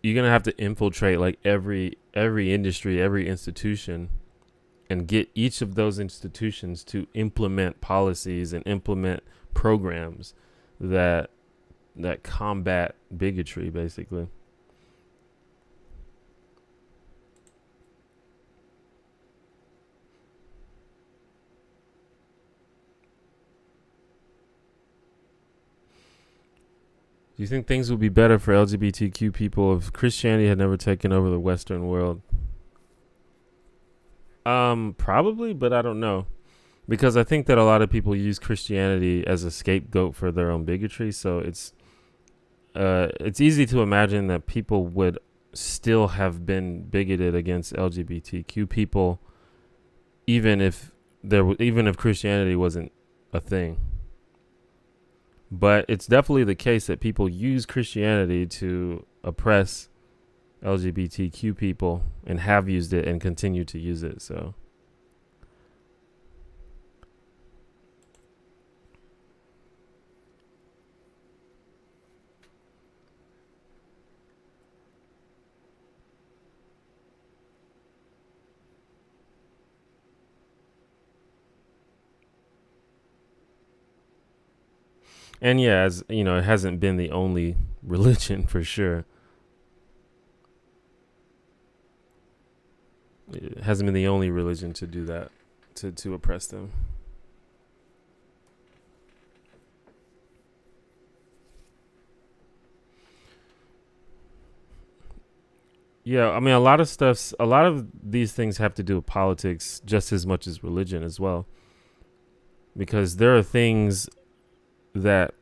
you're going to have to infiltrate like every industry, every institution, and get each of those institutions to implement policies and implement programs that combat bigotry, basically. Do you think things would be better for LGBTQ people if Christianity had never taken over the Western world? Probably, but I don't know. Because I think that a lot of people use Christianity as a scapegoat for their own bigotry. So it's easy to imagine that people would still have been bigoted against LGBTQ people, even if Christianity wasn't a thing. But it's definitely the case that people use Christianity to oppress LGBTQ people and have used it and continue to use it. So and yeah, as you know, it hasn't been the only religion for sure. It hasn't been the only religion to do that, to oppress them. Yeah, I mean, a lot of these things have to do with politics just as much as religion as well. Because there are things that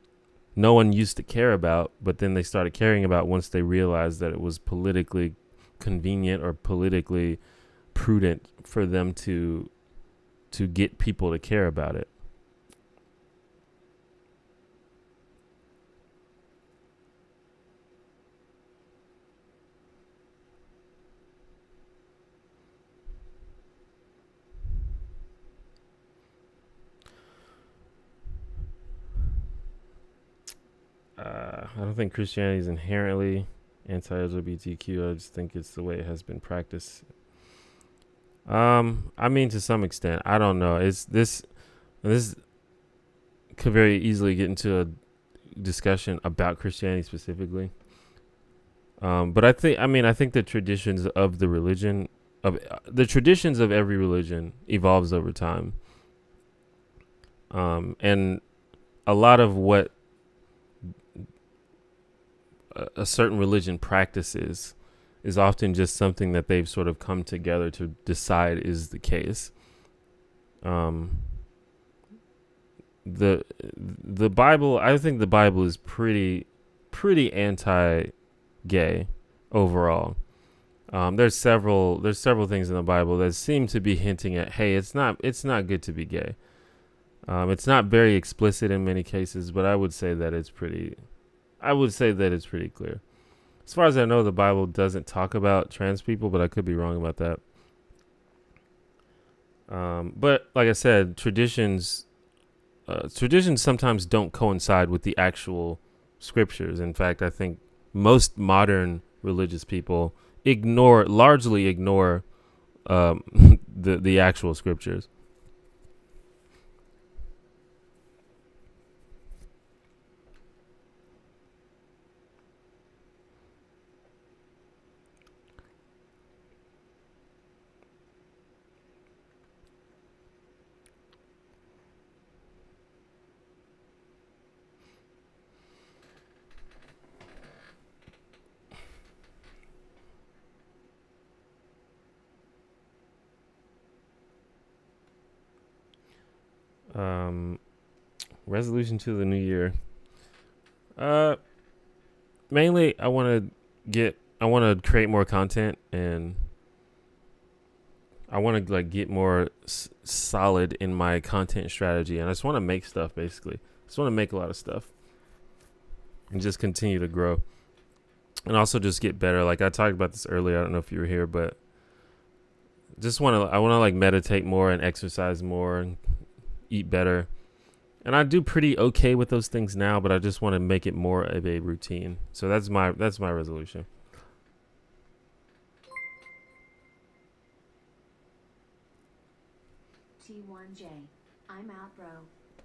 no one used to care about, but then they started caring about once they realized that it was politically convenient or politically prudent for them to get people to care about it. I don't think Christianity is inherently anti-LGBTQ. I just think it's the way it has been practiced. I mean, to some extent, I don't know. It's this could very easily get into a discussion about Christianity specifically. But I think the traditions of the traditions of every religion evolves over time. And a lot of what a certain religion practices is often just something that they've sort of come together to decide is the case. The Bible, I think the Bible is pretty anti-gay overall. There's several things in the Bible that seem to be hinting at, hey, it's not good to be gay. It's not very explicit in many cases, but I would say that it's pretty clear. As far as I know, the Bible doesn't talk about trans people, but I could be wrong about that. But like I said, traditions sometimes don't coincide with the actual scriptures. In fact, I think most modern religious people largely ignore the actual scriptures. Resolution to the new year. Mainly I want to create more content, and I want to like get more solid in my content strategy, and I just want to make stuff. Basically, I just want to make a lot of stuff and just continue to grow, and also just get better. Like I talked about this earlier. I don't know if you were here, but I want to like meditate more and exercise more and eat better. And I do pretty okay with those things now, but I just want to make it more of a routine. So that's my resolution. T1J, I'm out, bro.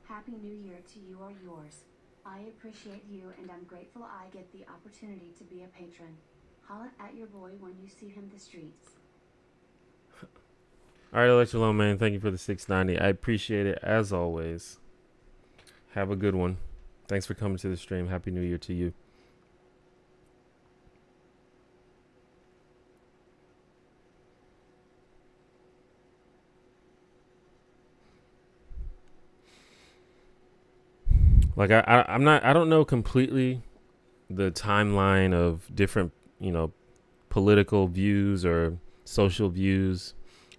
Happy New Year to you or yours. I appreciate you, and I'm grateful I get the opportunity to be a patron. Holla at your boy when you see him the streets. All right, Electro Low Man, thank you for the 690. I appreciate it as always. Have a good one. Thanks for coming to the stream. Happy New Year to you. Like I don't know completely the timeline of different, political views or social views,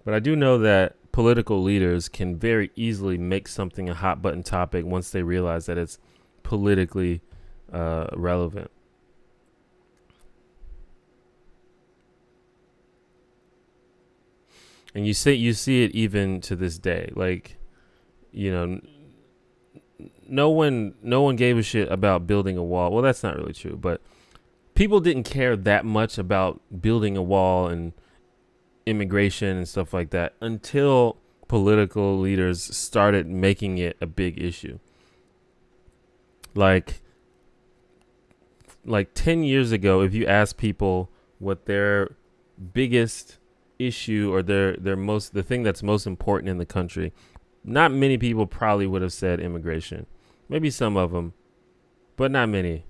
but I do know that political leaders can very easily make something a hot button topic once they realize that it's politically relevant. And you see it even to this day. Like, no one gave a shit about building a wall. Well, that's not really true, but people didn't care that much about building a wall and immigration and stuff like that until political leaders started making it a big issue. Like 10 years ago, if you ask people what their biggest issue or the thing that's most important in the country, not many people probably would have said immigration. Maybe some of them, but not many.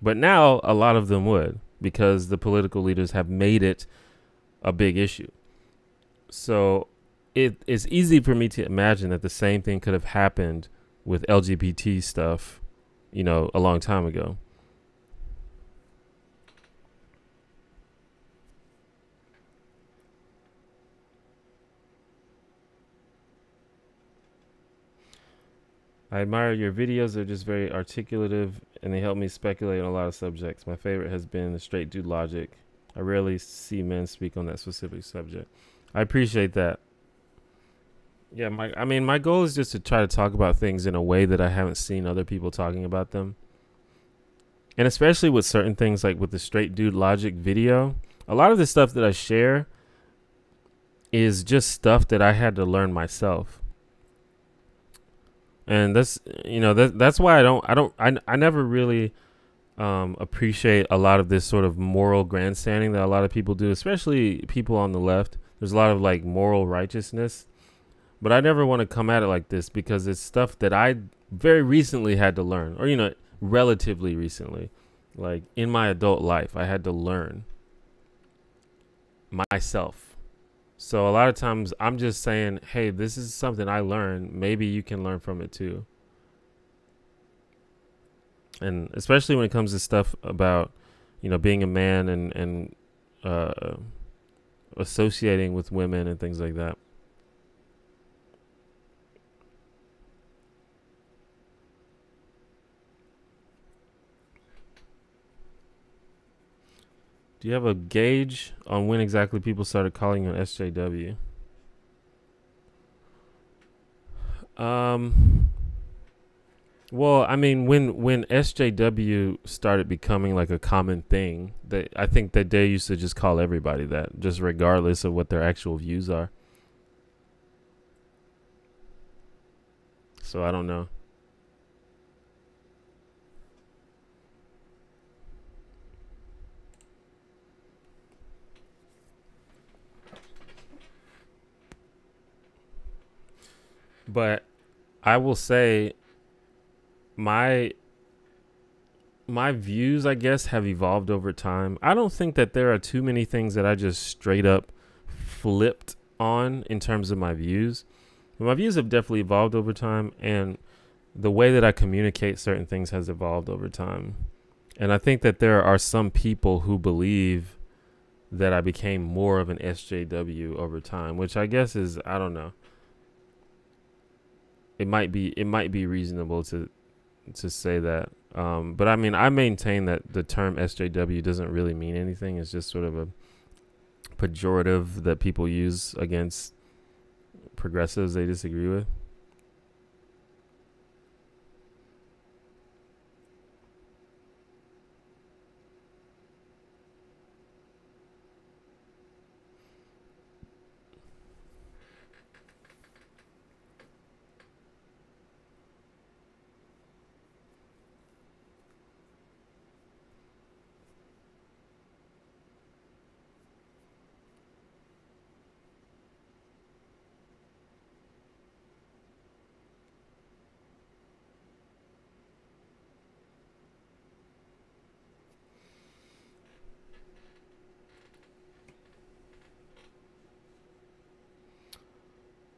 But now a lot of them would, because the political leaders have made it a big issue. So it is easy for me to imagine that the same thing could have happened with LGBT stuff, a long time ago. I admire your videos. They're just very articulative, and they help me speculate on a lot of subjects. My favorite has been the straight dude logic. I rarely see men speak on that specific subject. I appreciate that. Yeah, my goal is just to try to talk about things in a way that I haven't seen other people talking about them. And especially with certain things, like with the straight dude logic video, a lot of the stuff that I share is just stuff that I had to learn myself. And that's why I never really appreciate a lot of this sort of moral grandstanding that a lot of people do, especially people on the left. There's a lot of like moral righteousness, but I never want to come at it like this, because it's stuff that I very recently had to learn, or relatively recently, like in my adult life, I had to learn myself. So a lot of times I'm just saying, hey, this is something I learned. Maybe you can learn from it too. And especially when it comes to stuff about, being a man and associating with women and things like that. Do you have a gauge on when exactly people started calling you an SJW? Well, I mean, when SJW started becoming like a common thing, I think that they used to just call everybody that, just regardless of what their actual views are. So I don't know. But I will say my my views, I guess, have evolved over time. I don't think that there are too many things that I just straight up flipped on in terms of my views. But my views have definitely evolved over time, and the way that I communicate certain things has evolved over time. And I think that there are some people who believe that I became more of an SJW over time, which I guess is, I don't know. It might be reasonable to say that. But I mean, I maintain that the term SJW doesn't really mean anything. It's just sort of a pejorative that people use against progressives they disagree with.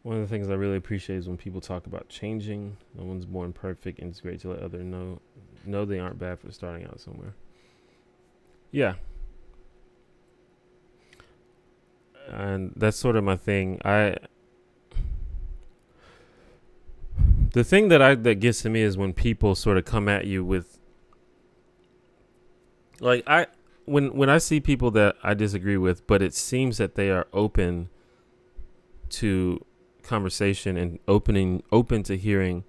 One of the things I really appreciate is when people talk about changing. No one's born perfect, and it's great to let others know they aren't bad for starting out somewhere. Yeah, and that's sort of my thing. The thing that gets to me is when people sort of come at you with, like, when I see people that I disagree with, but it seems that they are open to conversation and open to hearing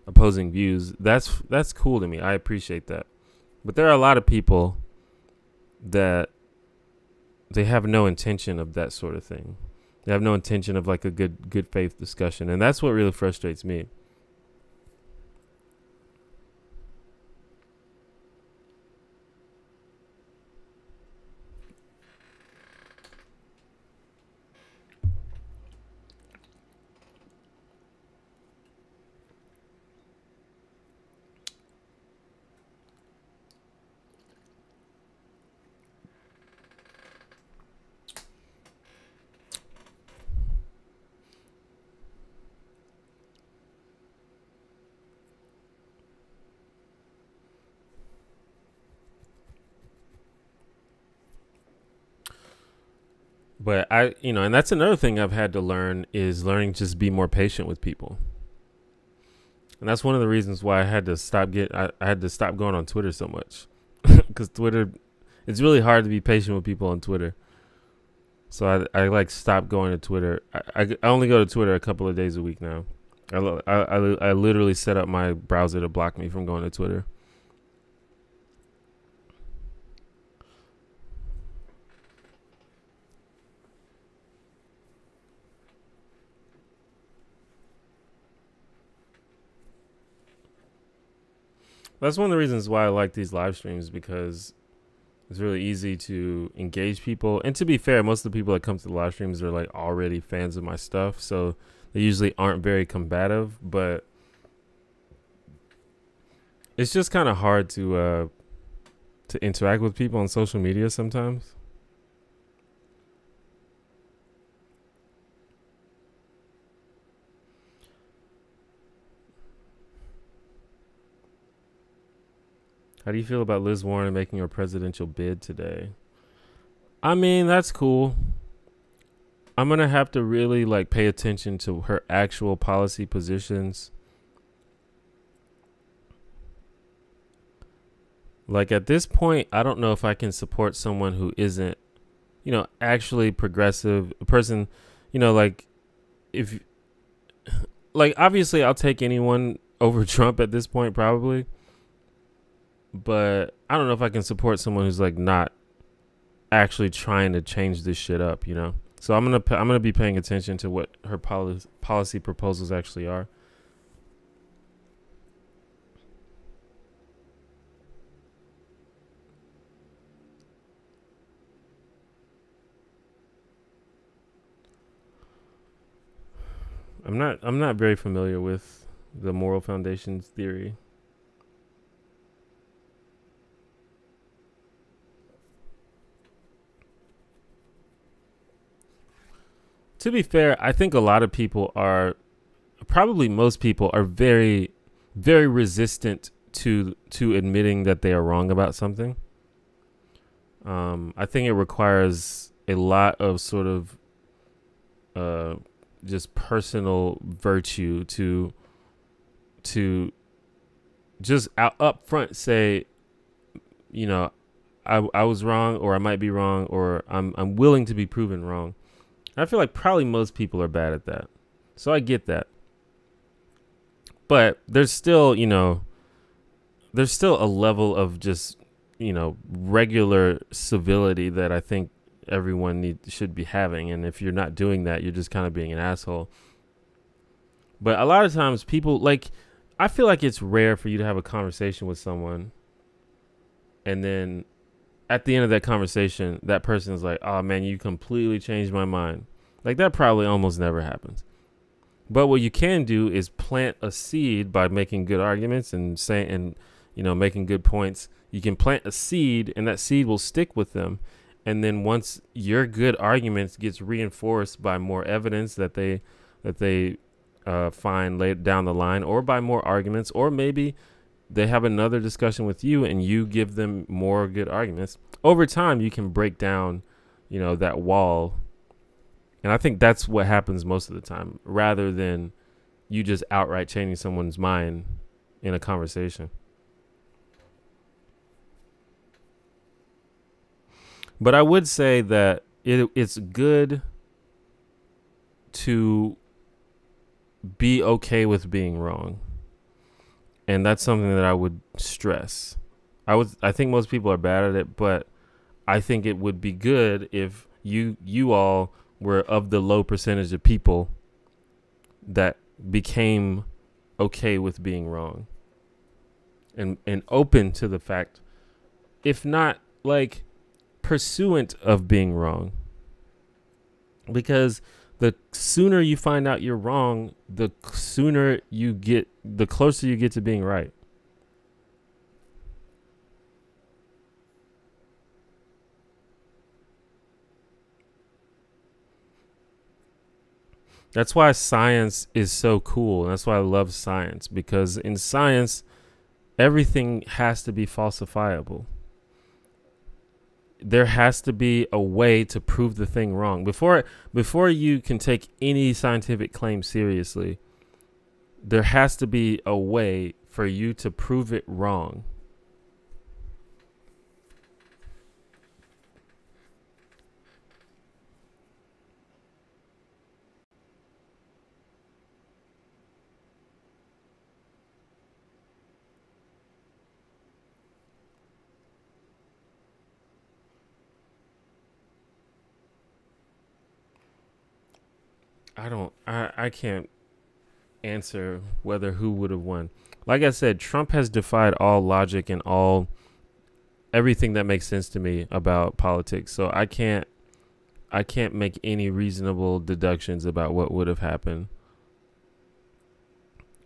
opposing views. That's cool to me. I appreciate that. But there are a lot of people that they have no intention of that sort of thing. They have no intention of like a good faith discussion, and that's what really frustrates me. But and that's another thing I've had to learn is learning to just be more patient with people. And that's one of the reasons why I had to stop going on Twitter so much. Because Twitter, it's really hard to be patient with people on Twitter. So I like stopped going to Twitter. I only go to Twitter a couple of days a week now. I literally set up my browser to block me from going to Twitter. That's one of the reasons why I like these live streams, because it's really easy to engage people. And to be fair, most of the people that come to the live streams are like already fans of my stuff, so they usually aren't very combative. But it's just kind of hard to interact with people on social media sometimes. How do you feel about Liz Warren making her presidential bid today? I mean, that's cool. I'm going to have to really like pay attention to her actual policy positions. Like at this point, I don't know if I can support someone who isn't, actually progressive, a person, like if like obviously I'll take anyone over Trump at this point, probably. But I don't know if I can support someone who's like not actually trying to change this shit up, you know. So I'm gonna be paying attention to what her policy proposals actually are. I'm not very familiar with the moral foundations theory. To be fair, I think a lot of people are, probably most people are very, very resistant to admitting that they are wrong about something. I think it requires a lot of sort of just personal virtue to just up front say, you know, I was wrong, or I might be wrong, or I'm willing to be proven wrong. I feel like probably most people are bad at that. So I get that. But there's still, you know, there's still a level of just, you know, regular civility that I think everyone should be having. And if you're not doing that, you're just kind of being an asshole. But a lot of times people, like, I feel like it's rare for you to have a conversation with someone and then at the end of that conversation, that person is like, oh man, you completely changed my mind. Like, that probably almost never happens. But what you can do is plant a seed by making good arguments and saying, and, you know, making good points. You can plant a seed and that seed will stick with them. And then once your good arguments gets reinforced by more evidence that they find later down the line, or by more arguments, or maybe they have another discussion with you and you give them more good arguments, over time you can break down, you know, that wall. And I think that's what happens most of the time, rather than you just outright changing someone's mind in a conversation. But I would say that it's good to be okay with being wrong. And that's something that I would stress. I think most people are bad at it, but I think it would be good if you all were of the low percentage of people that became okay with being wrong. And open to the fact, if not like pursuant of being wrong. Because the sooner you find out you're wrong, the closer you get to being right. That's why science is so cool. And that's why I love science, because in science, everything has to be falsifiable. There has to be a way to prove the thing wrong. Before you can take any scientific claim seriously, there has to be a way for you to prove it wrong. I can't answer who would have won. Like I said, Trump has defied all logic and everything that makes sense to me about politics. So I can't make any reasonable deductions about what would have happened.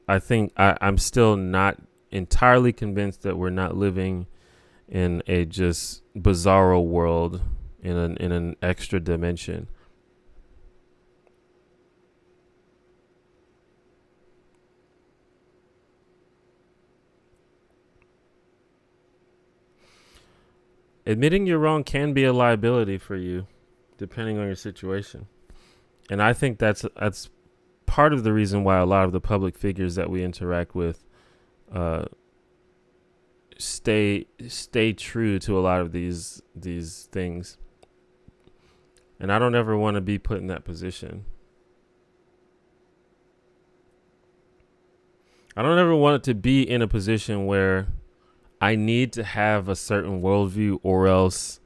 I think I'm still not entirely convinced that we're not living in a just bizarro world in an extra dimension. Admitting you're wrong can be a liability for you, depending on your situation. And I think that's part of the reason why a lot of the public figures that we interact with stay true to a lot of these things. And I don't ever want to be put in that position. I don't ever want to be in a position where I need to have a certain worldview or else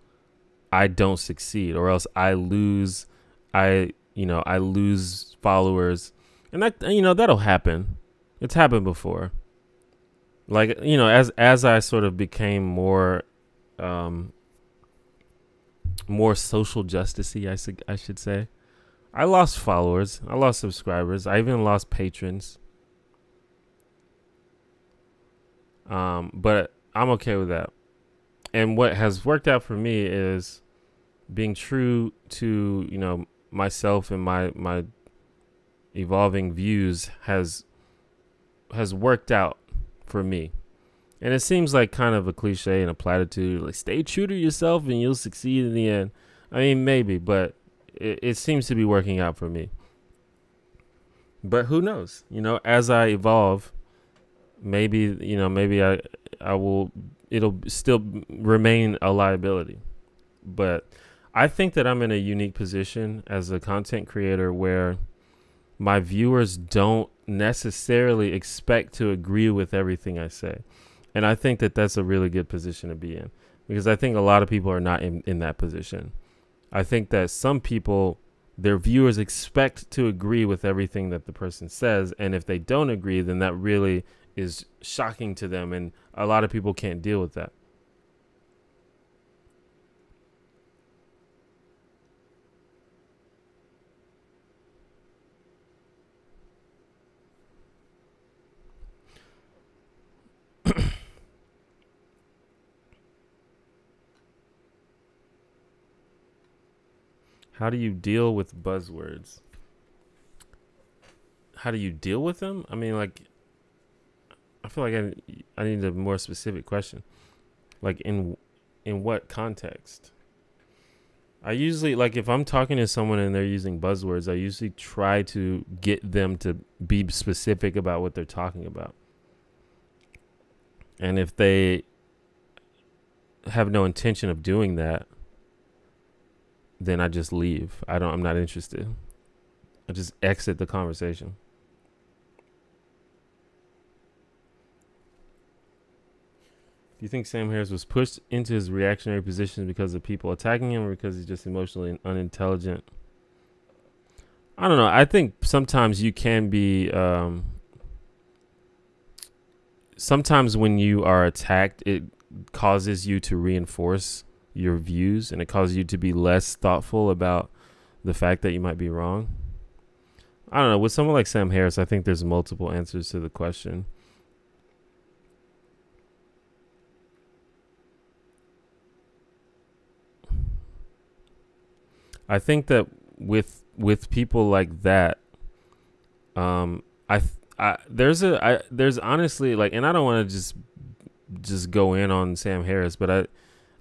I don't succeed, or else I lose. I lose followers, and that'll happen. It's happened before. Like, as I sort of became more social justicey, I should say, I lost followers, I lost subscribers, I even lost patrons. But I'm okay with that. And what has worked out for me is being true to, myself and my evolving views has worked out for me. And it seems like kind of a cliche and a platitude, like stay true to yourself and you'll succeed in the end. I mean, maybe, but it seems to be working out for me. But who knows? As I evolve, maybe I will, it'll still remain a liability. But I think that I'm in a unique position as a content creator where my viewers don't necessarily expect to agree with everything I say. And I think that that's a really good position to be in, because I think a lot of people are not in that position. I think that some people, their viewers expect to agree with everything that the person says. And if they don't agree, then that really is shocking to them. And a lot of people can't deal with that. How do you deal with buzzwords? How do you deal with them? I mean, like, I feel like I need a more specific question. Like, in what context? I usually, like, if I'm talking to someone and they're using buzzwords, I usually try to get them to be specific about what they're talking about. And if they have no intention of doing that, then I just leave. I'm not interested. I just exit the conversation. Do you think Sam Harris was pushed into his reactionary position because of people attacking him, or because he's just emotionally unintelligent? I don't know. I think sometimes you can be, sometimes when you are attacked, it causes you to reinforce your views, and it causes you to be less thoughtful about the fact that you might be wrong. I don't know. With someone like Sam Harris, I think there's multiple answers to the question. I think that with people like that, there's honestly, like, and I don't want to just go in on Sam Harris, but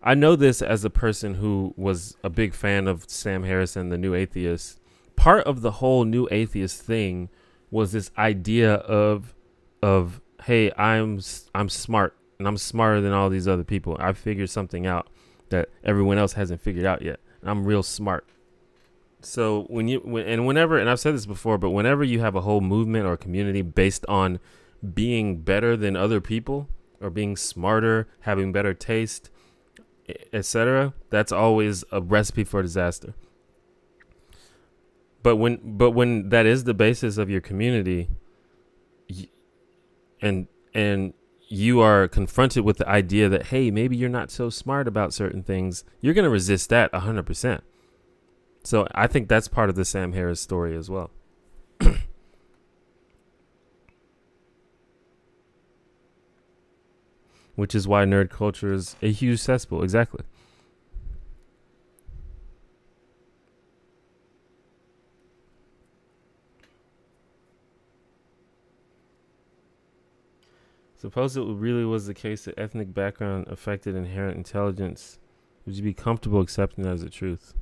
I know this as a person who was a big fan of Sam Harris and the New Atheist. Part of the whole New Atheist thing was this idea of hey, I'm smart, and I'm smarter than all these other people. I figured something out that everyone else hasn't figured out yet, and I'm real smart. So whenever, and I've said this before, but whenever you have a whole movement or community based on being better than other people, or being smarter, having better taste, etc., that's always a recipe for disaster. But when that is the basis of your community, and you are confronted with the idea that, hey, maybe you're not so smart about certain things, you're going to resist that 100%. So I think that's part of the Sam Harris story as well. Which is why nerd culture is a huge cesspool. Exactly. Suppose it really was the case that ethnic background affected inherent intelligence. Would you be comfortable accepting that as a truth?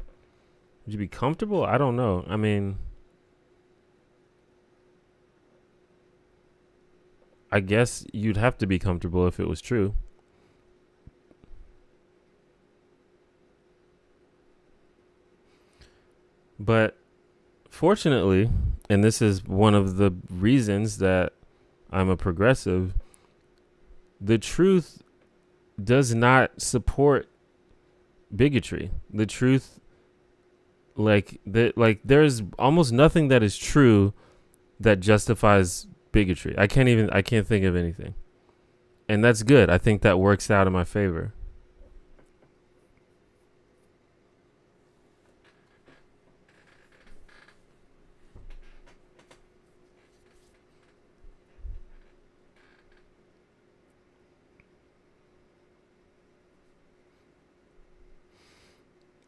Would you be comfortable? I don't know. I mean, I guess you'd have to be comfortable if it was true. But fortunately, and this is one of the reasons that I'm a progressive, the truth does not support bigotry. The truth, there's almost nothing that is true that justifies bigotry. I can't think of anything. And that's good. I think that works out in my favor.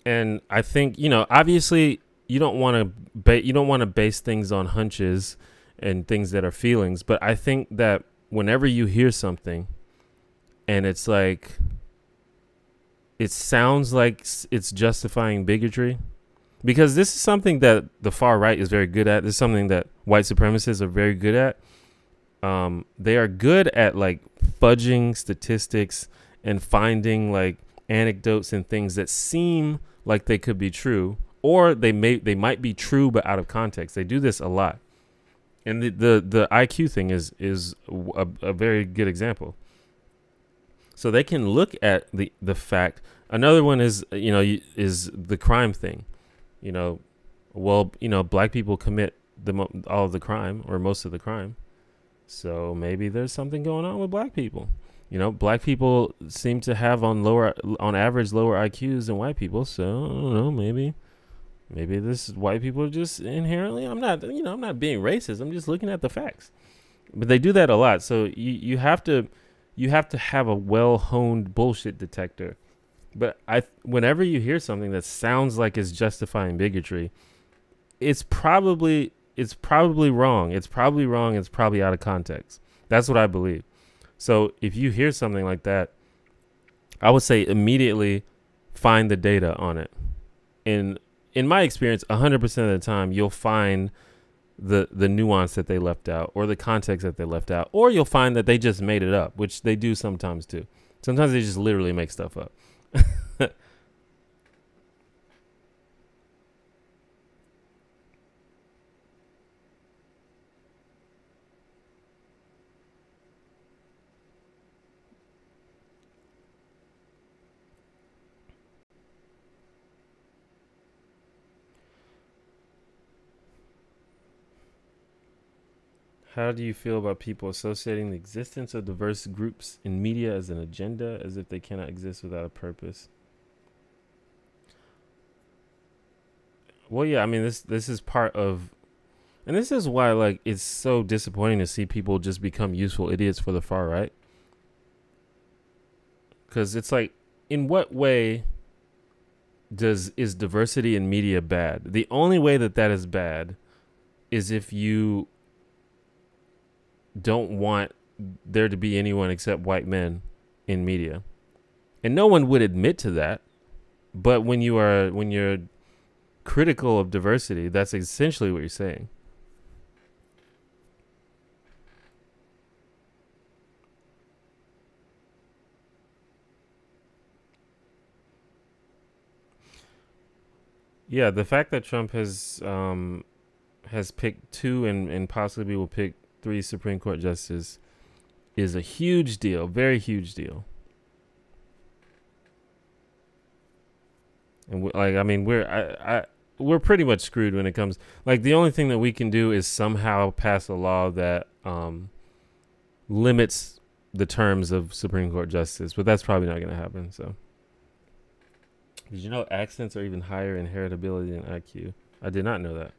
And I think, obviously you don't want to base things on hunches and things that are feelings, but I think that whenever you hear something and it's like it sounds like it's justifying bigotry, because this is something that the far right is very good at. This is something that white supremacists are very good at. They are good at like fudging statistics and finding like anecdotes and things that seem like they could be true, or they might be true but out of context. They do this a lot, and the IQ thing is a very good example. So they can look at the fact. Another one is is the crime thing. Black people commit all of the crime or most of the crime, so maybe there's something going on with black people. Black people seem to have on average lower IQs than white people. So I don't know, maybe this white people are just inherently. I'm not being racist. I'm just looking at the facts. But they do that a lot. So you have to have a well-honed bullshit detector. But whenever you hear something that sounds like it's justifying bigotry, it's probably wrong. It's probably wrong. It's probably out of context. That's what I believe. So if you hear something like that, I would say immediately find the data on it. In my experience, 100% of the time, you'll find the nuance that they left out or the context that they left out, or you'll find that they just made it up, which they do sometimes too. Sometimes they just literally make stuff up. How do you feel about people associating the existence of diverse groups in media as an agenda, as if they cannot exist without a purpose? Well, yeah, I mean, this is part of, and this is why like it's so disappointing to see people just become useful idiots for the far right. Because it's like, in what way is diversity in media bad? The only way that is bad is if you don't want there to be anyone except white men in media. And no one would admit to that. But when you're critical of diversity, that's essentially what you're saying. Yeah, the fact that Trump has picked 2 and possibly will pick 3 Supreme Court justices is a huge deal, very huge deal. And we're pretty much screwed when it comes. Like, the only thing that we can do is somehow pass a law that limits the terms of Supreme Court justice, but that's probably not going to happen. So, did you know accents are even higher in heritability than IQ? I did not know that.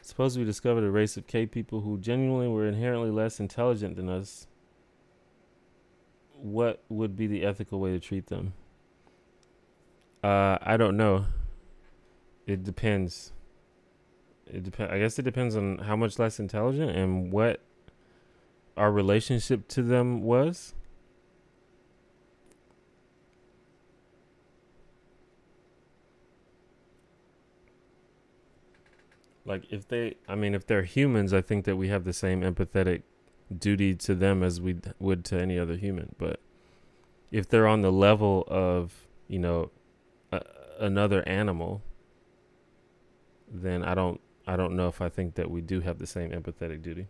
Suppose we discovered a race of cave people who genuinely were inherently less intelligent than us. What would be the ethical way to treat them? I don't know. It depends. I guess it depends on how much less intelligent and what our relationship to them was. Like, if they're humans, I think that we have the same empathetic duty to them as we would to any other human. But if they're on the level of, another animal, then I don't know if I think that we do have the same empathetic duty.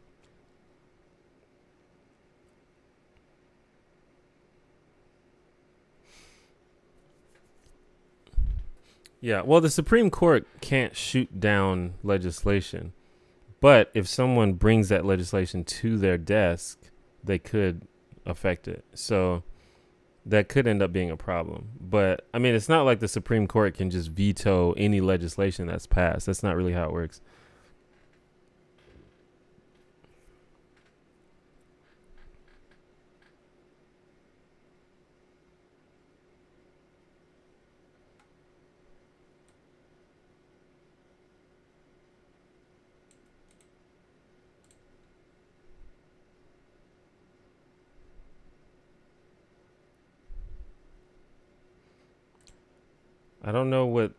Yeah, well, the Supreme Court can't shoot down legislation, but if someone brings that legislation to their desk, they could affect it. So that could end up being a problem. But I mean, it's not like the Supreme Court can just veto any legislation that's passed. That's not really how it works. I don't know what,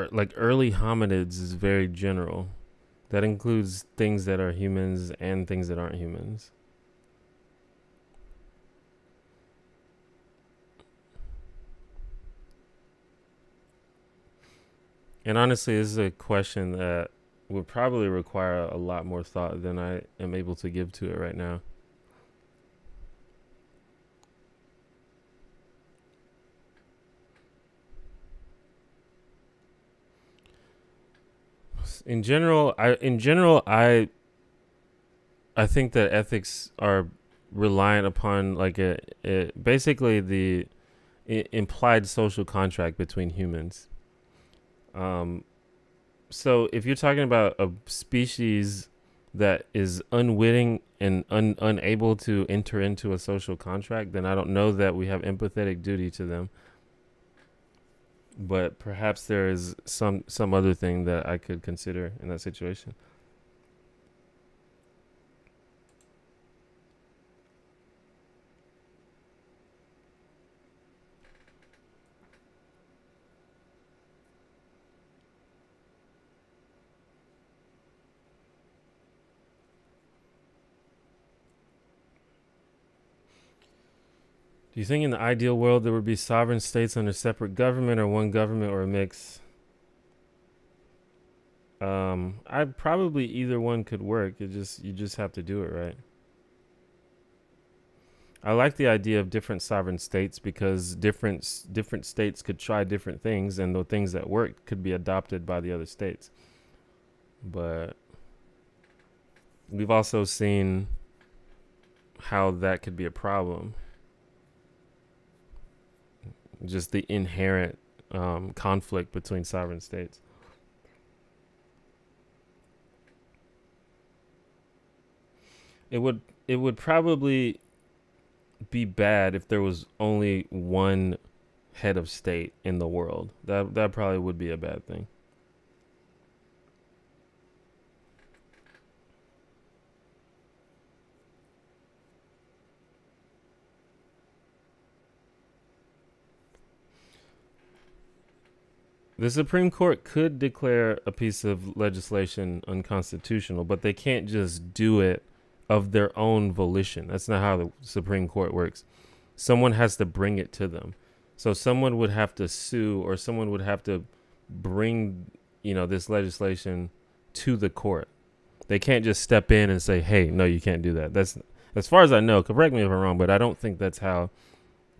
like early hominids is very general. That includes things that are humans and things that aren't humans. And honestly, this is a question that would probably require a lot more thought than I am able to give to it right now. In general, I think that ethics are reliant upon like basically the implied social contract between humans. So if you're talking about a species that is unwitting and unable to enter into a social contract, then I don't know that we have empathetic duty to them. But perhaps there is some other thing that I could consider in that situation. Do you think in the ideal world there would be sovereign states under separate government or one government or a mix? I'd probably either one could work. You just have to do it right. I like the idea of different sovereign states because different states could try different things, and the things that work could be adopted by the other states. But we've also seen how that could be a problem. Just the inherent conflict between sovereign states. It would probably be bad if there was only one head of state in the world. That probably would be a bad thing. The Supreme Court could declare a piece of legislation unconstitutional, but they can't just do it of their own volition. That's not how the Supreme Court works. Someone has to bring it to them. So someone would have to sue, or someone would have to bring, this legislation to the court. They can't just step in and say, "Hey, no, you can't do that." That's, as far as I know, correct me if I'm wrong, but I don't think that's how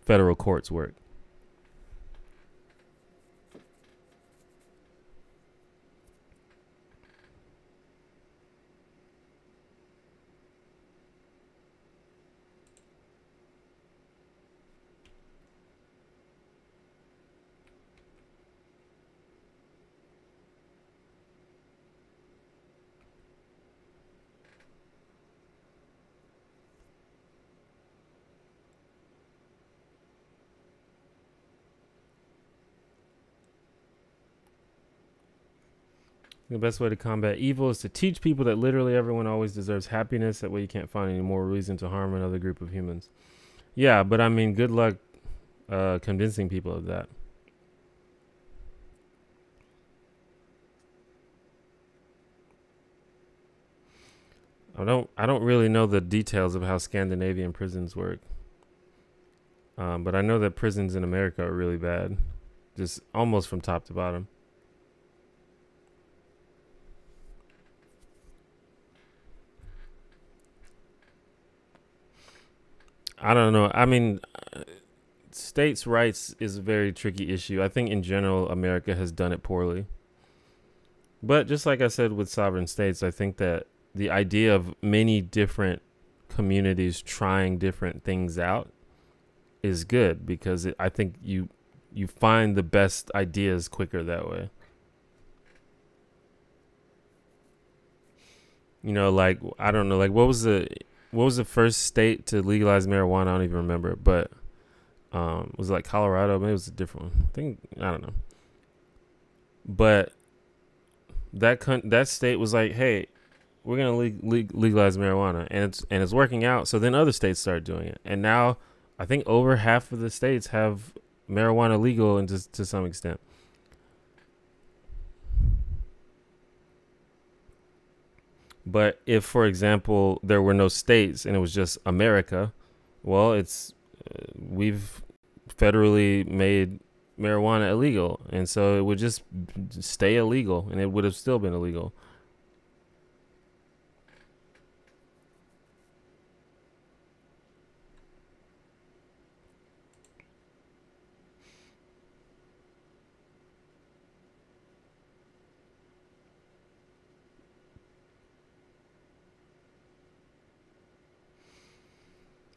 federal courts work. The best way to combat evil is to teach people that literally everyone always deserves happiness. That way you can't find any more reason to harm another group of humans. Yeah, but I mean, good luck convincing people of that. I don't really know the details of how Scandinavian prisons work. But I know that prisons in America are really bad. just almost from top to bottom. I don't know. I mean, states' rights is a very tricky issue. I think in general, America has done it poorly. But just like I said with sovereign states, I think that the idea of many different communities trying different things out is good, because I think you find the best ideas quicker that way. You know, like, I don't know, like what was the first state to legalize marijuana? I don't even remember, but was it like Colorado? Maybe it was a different one. I don't know. But that state was like, hey, we're gonna legalize marijuana, and it's working out. So then other states started doing it, and now I think over half of the states have marijuana legal, and to some extent. But if, for example, there were no states and it was just America, well, we've federally made marijuana illegal, and so it would just stay illegal, and it would have still been illegal.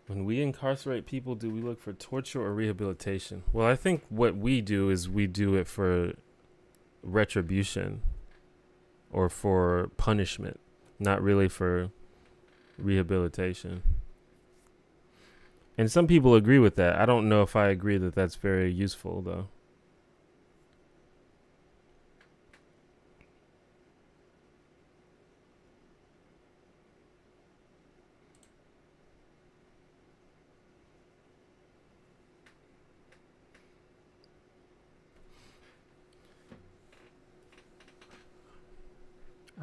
When we incarcerate people, do we look for torture or rehabilitation? Well, I think what we do is we do it for retribution or for punishment, not really for rehabilitation. And some people agree with that. I don't know if I agree that that's very useful, though.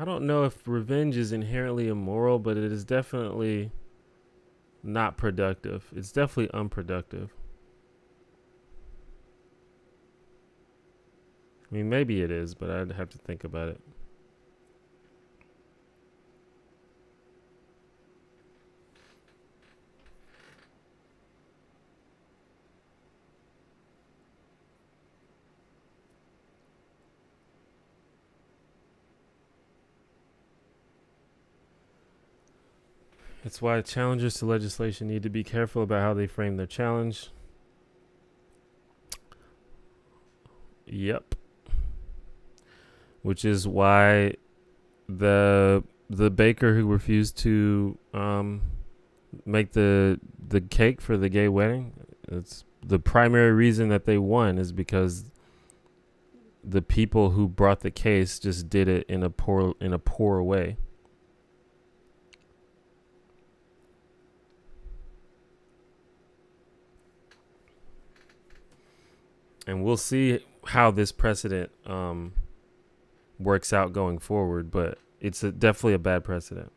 I don't know if revenge is inherently immoral, but it is definitely not productive. It's definitely unproductive. I mean, maybe it is, but I'd have to think about it. It's why challengers to legislation need to be careful about how they frame their challenge. Yep. Which is why the baker who refused to make the cake for the gay wedding, it's the primary reason that they won is because the people who brought the case just did it in a poor way. And we'll see how this precedent works out going forward, but it's definitely a bad precedent.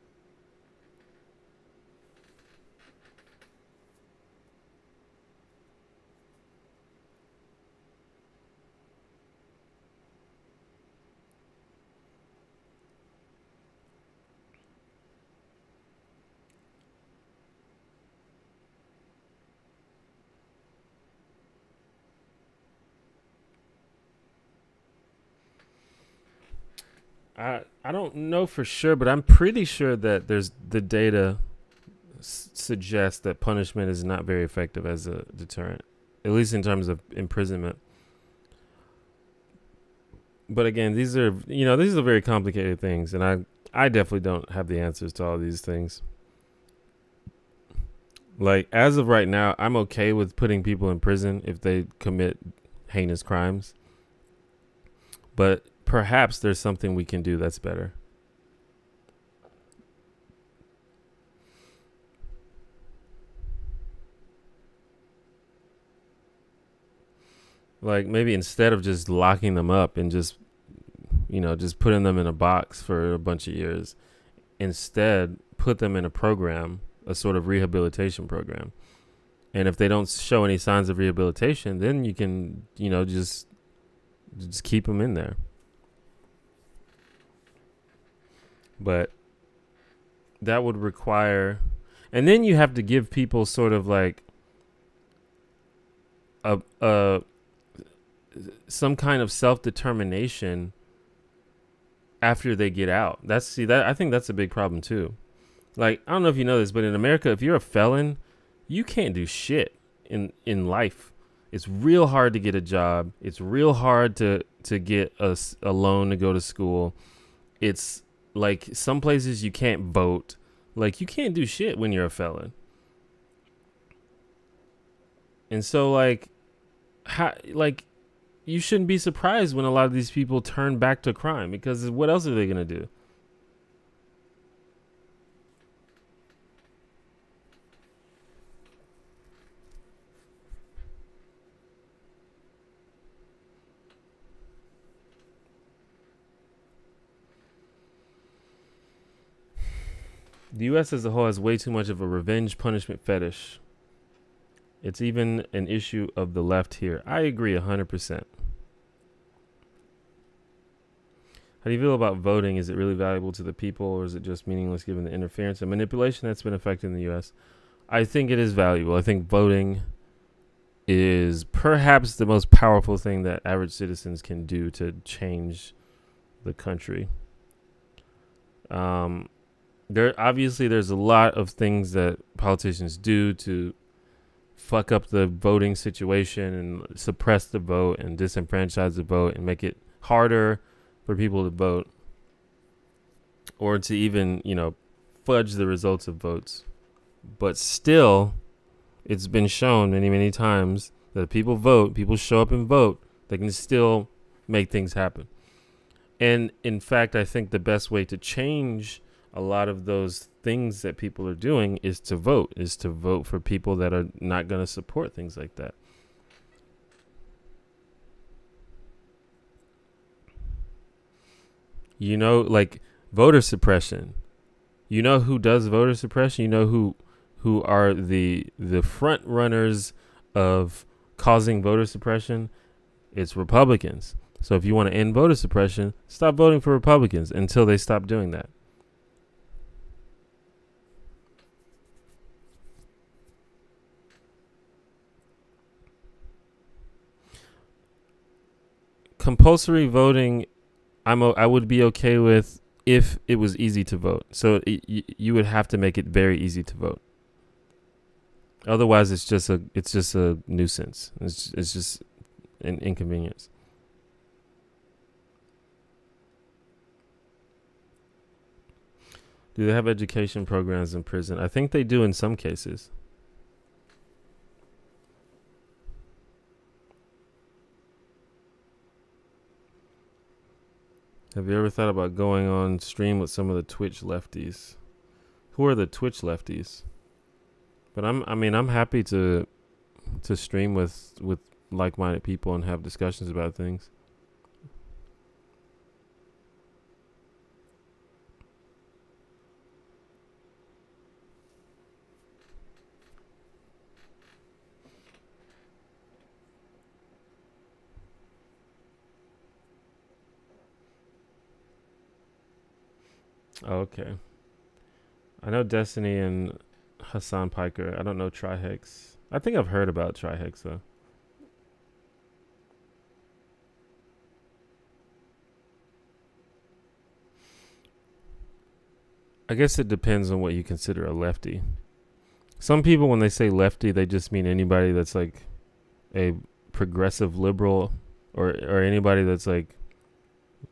I don't know for sure, but I'm pretty sure that the data suggests that punishment is not very effective as a deterrent, at least in terms of imprisonment. But again, these are very complicated things, and I definitely don't have the answers to all these things. Like, as of right now, I'm okay with putting people in prison if they commit heinous crimes. But perhaps there's something we can do that's better. Like, maybe instead of just locking them up and just putting them in a box for a bunch of years, instead put them in a program, a sort of rehabilitation program. And if they don't show any signs of rehabilitation, then you can, just Just keep them in there. But that would require, and then you have to give people sort of like a some kind of self-determination after they get out. I think that's a big problem too. Like, I don't know if you know this, but in America, if you're a felon, you can't do shit in life. It's real hard to get a job. It's real hard to get a loan to go to school. It's like some places you can't vote. Like, you can't do shit when you're a felon. And so, like, you shouldn't be surprised when a lot of these people turn back to crime, because what else are they going to do? The U.S. as a whole has way too much of a revenge punishment fetish. It's even an issue of the left here. I agree 100%. How do you feel about voting? Is it really valuable to the people, or is it just meaningless given the interference and manipulation that's been affecting the U.S.? I think it is valuable. I think voting is perhaps the most powerful thing that average citizens can do to change the country. There's a lot of things that politicians do to fuck up the voting situation and suppress the vote and disenfranchise the vote and make it harder for people to vote, or to even, fudge the results of votes. But still, it's been shown many, many times that people show up and vote, they can still make things happen. And in fact, I think the best way to change a lot of those things that people are doing is to vote for people that are not going to support things like that. Like voter suppression. You know who does voter suppression? You know who are the front runners of causing voter suppression? It's Republicans. So if you want to end voter suppression, stop voting for Republicans until they stop doing that. Compulsory voting, I would be okay with if it was easy to vote. So you would have to make it very easy to vote. Otherwise, it's just a nuisance. It's just an inconvenience. Do they have education programs in prison? I think they do in some cases. Have you ever thought about going on stream with some of the Twitch lefties? Who are the Twitch lefties? But I'm happy to stream with like-minded people and have discussions about things. Oh, okay. I know Destiny and Hassan Piker. I don't know Trihex. I think I've heard about Trihex though. I guess it depends on what you consider a lefty. Some people, when they say lefty, they just mean anybody that's like a progressive liberal, or anybody that's like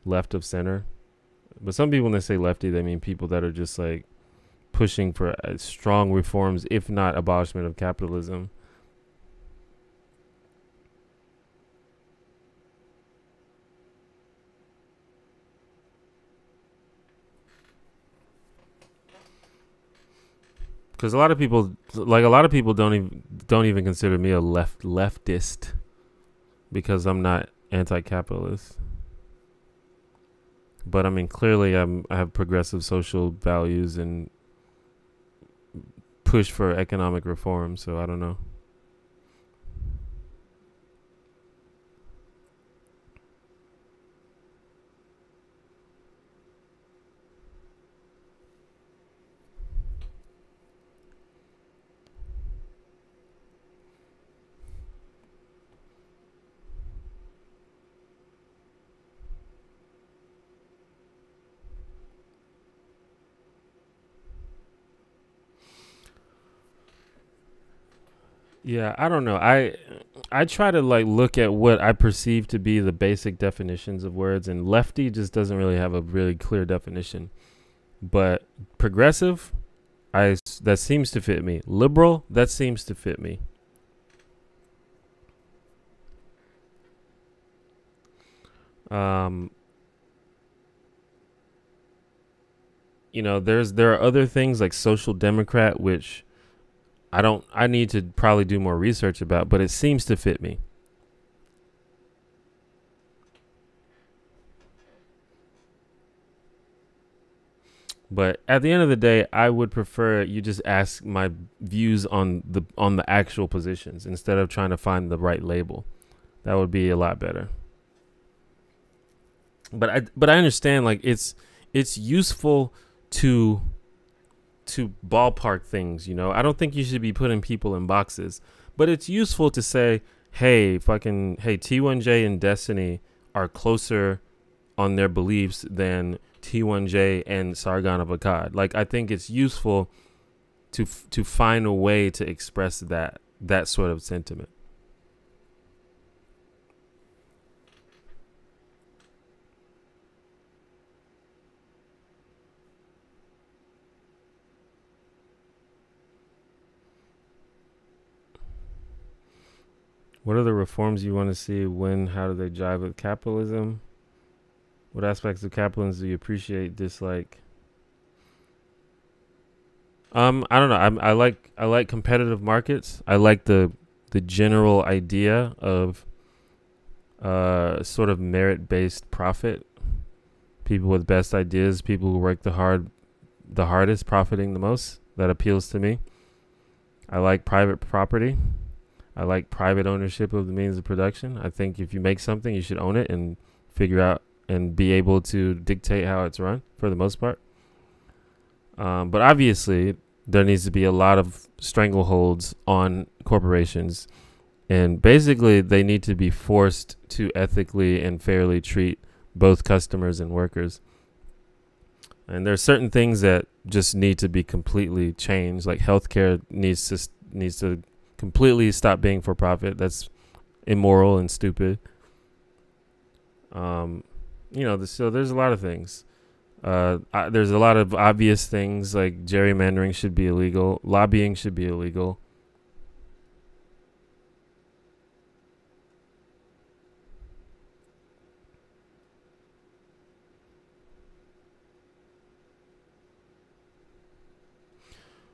left of center. But some people, when they say lefty, they mean people that are just like pushing for strong reforms, if not abolishment of capitalism. Because a lot of people don't even consider me a leftist because I'm not anti-capitalist. But I mean, clearly I have progressive social values and push for economic reform, so I don't know. Yeah, I don't know. I try to like look at what I perceive to be the basic definitions of words, and lefty just doesn't really have a really clear definition. But progressive, that seems to fit me. Liberal, that seems to fit me. Um, there are other things like social democrat, which I need to probably do more research about, but it seems to fit me. But at the end of the day, I would prefer you just ask my views on the actual positions instead of trying to find the right label. That would be a lot better. But I understand, like, it's useful to ballpark things, I don't think you should be putting people in boxes, but it's useful to say, hey, T1J and Destiny are closer on their beliefs than T1J and Sargon of Akkad. Like, I think it's useful to find a way to express that sort of sentiment. What are the reforms you want to see? When? How do they jive with capitalism? What aspects of capitalism do you appreciate, dislike? I don't know. I like competitive markets. I like the general idea of sort of merit based profit. People with best ideas, people who work the hardest, profiting the most. That appeals to me. I like private property. I like private ownership of the means of production. I think if you make something, you should own it and figure out and be able to dictate how it's run for the most part. But obviously, there needs to be a lot of strangleholds on corporations. And basically, they need to be forced to ethically and fairly treat both customers and workers. And there are certain things that just need to be completely changed. Like healthcare needs to completely stop being for profit. That's immoral and stupid. So there's a lot of things. There's a lot of obvious things like gerrymandering should be illegal. Lobbying should be illegal.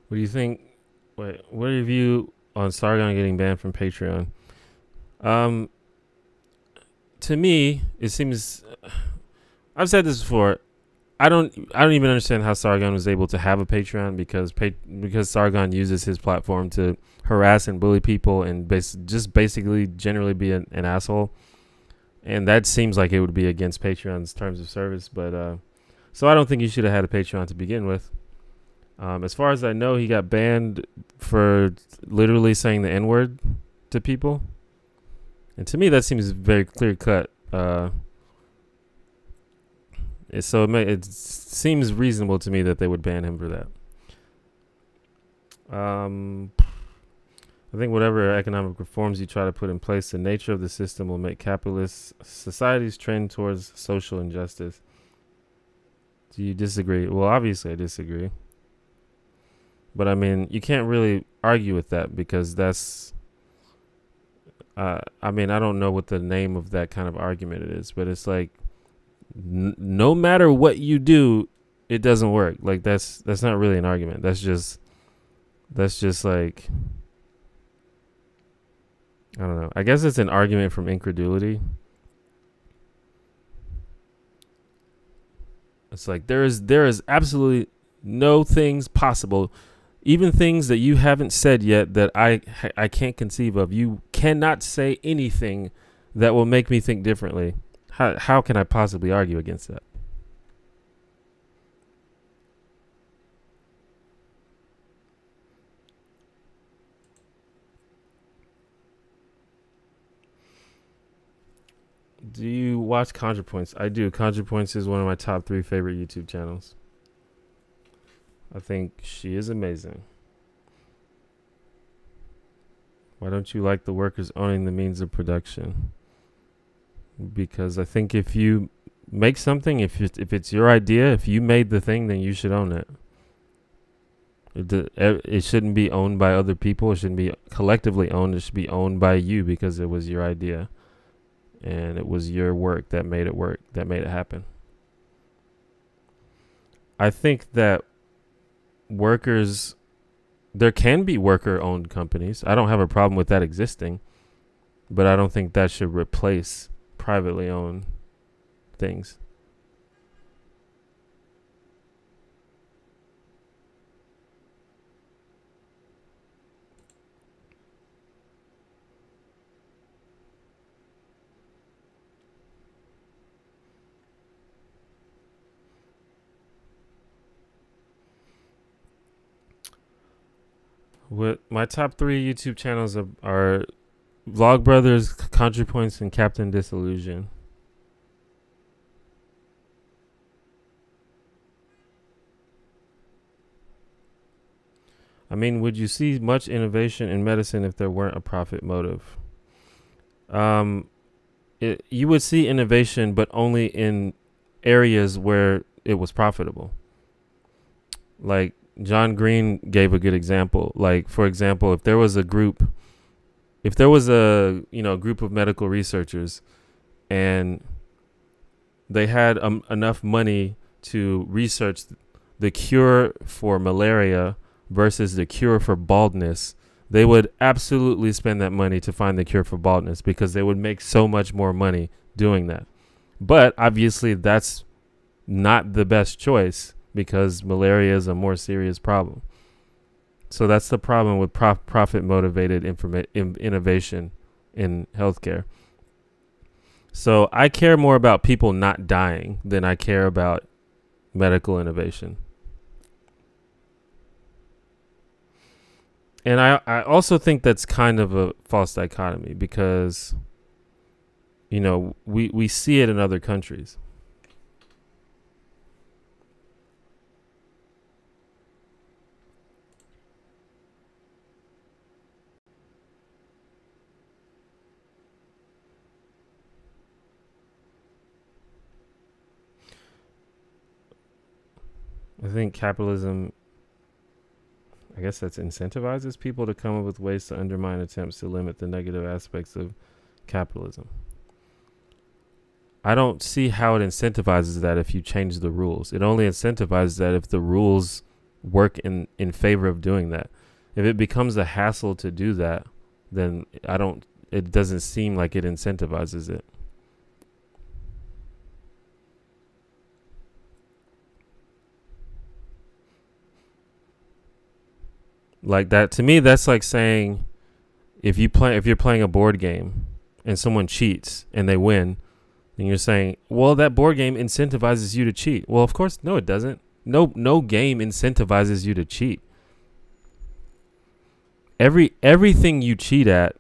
What do you think? What are your view on Sargon getting banned from Patreon? To me, it seems. I've said this before. I don't even understand how Sargon was able to have a Patreon because Sargon uses his platform to harass and bully people and just basically generally be an asshole. And that seems like it would be against Patreon's terms of service. But so I don't think he should have had a Patreon to begin with. As far as I know, he got banned for literally saying the N-word to people. And to me, that seems very clear cut. So it seems reasonable to me that they would ban him for that. I think whatever economic reforms you try to put in place, the nature of the system will make capitalist societies trend towards social injustice. Do you disagree? Well, obviously I disagree. But I mean, you can't really argue with that because that's... I don't know what the name of that kind of argument it is, but it's like, no matter what you do, it doesn't work. Like that's not really an argument. That's just like, I don't know. I guess it's an argument from incredulity. It's like there is absolutely no things possible, even things that you haven't said yet that I can't conceive of. You cannot say anything that will make me think differently. How can I possibly argue against that? Do you watch ContraPoints? I do. ContraPoints is one of my top 3 favorite YouTube channels. I think she is amazing. Why don't you like the workers owning the means of production? Because I think if you make something, if it's your idea, if you made the thing, then you should own it. It shouldn't be owned by other people. It shouldn't be collectively owned. It should be owned by you because it was your idea. And it was your work that made it work, that made it happen. I think that there can be worker-owned companies. I don't have a problem with that existing. But I don't think that should replace privately owned things. What my top 3 YouTube channels are Vlogbrothers, ContraPoints, and Captain Disillusion. I mean, would you see much innovation in medicine if there weren't a profit motive? You would see innovation, but only in areas where it was profitable. Like John Green gave a good example. Like, for example, if there was a group of medical researchers and they had enough money to research the cure for malaria versus the cure for baldness, they would absolutely spend that money to find the cure for baldness because they would make so much more money doing that. But obviously that's not the best choice because malaria is a more serious problem. So that's the problem with profit motivated innovation in healthcare. So I care more about people not dying than I care about medical innovation. And I also think that's kind of a false dichotomy because, we see it in other countries. I think capitalism, I guess that's incentivizes people to come up with ways to undermine attempts to limit the negative aspects of capitalism. I don't see how it incentivizes that if you change the rules. It only incentivizes that if the rules work in favor of doing that. If it becomes a hassle to do that, then it doesn't seem like it incentivizes it. Like that, to me, that's like saying if you're playing a board game and someone cheats and they win, then you're saying, well, that board game incentivizes you to cheat. Well, of course, no, it doesn't. No game incentivizes you to cheat. Everything you cheat at,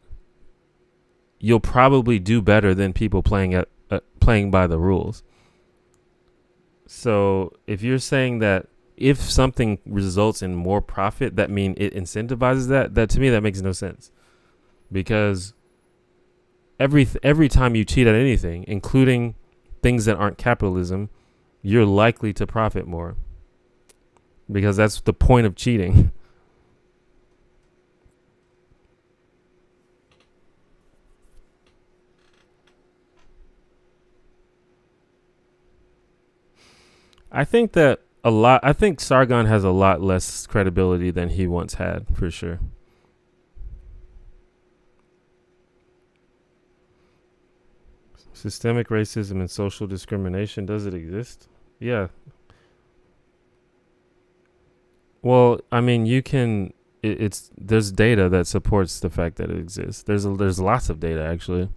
you'll probably do better than people playing by the rules. So if you're saying that if something results in more profit, that means it incentivizes that to me, that makes no sense. Because every time you cheat at anything, including things that aren't capitalism, you're likely to profit more. Because that's the point of cheating. I think Sargon has a lot less credibility than he once had, for sure. Systemic racism and social discrimination, does it exist? Yeah. Well, I mean, there's data that supports the fact that it exists. There's lots of data, actually.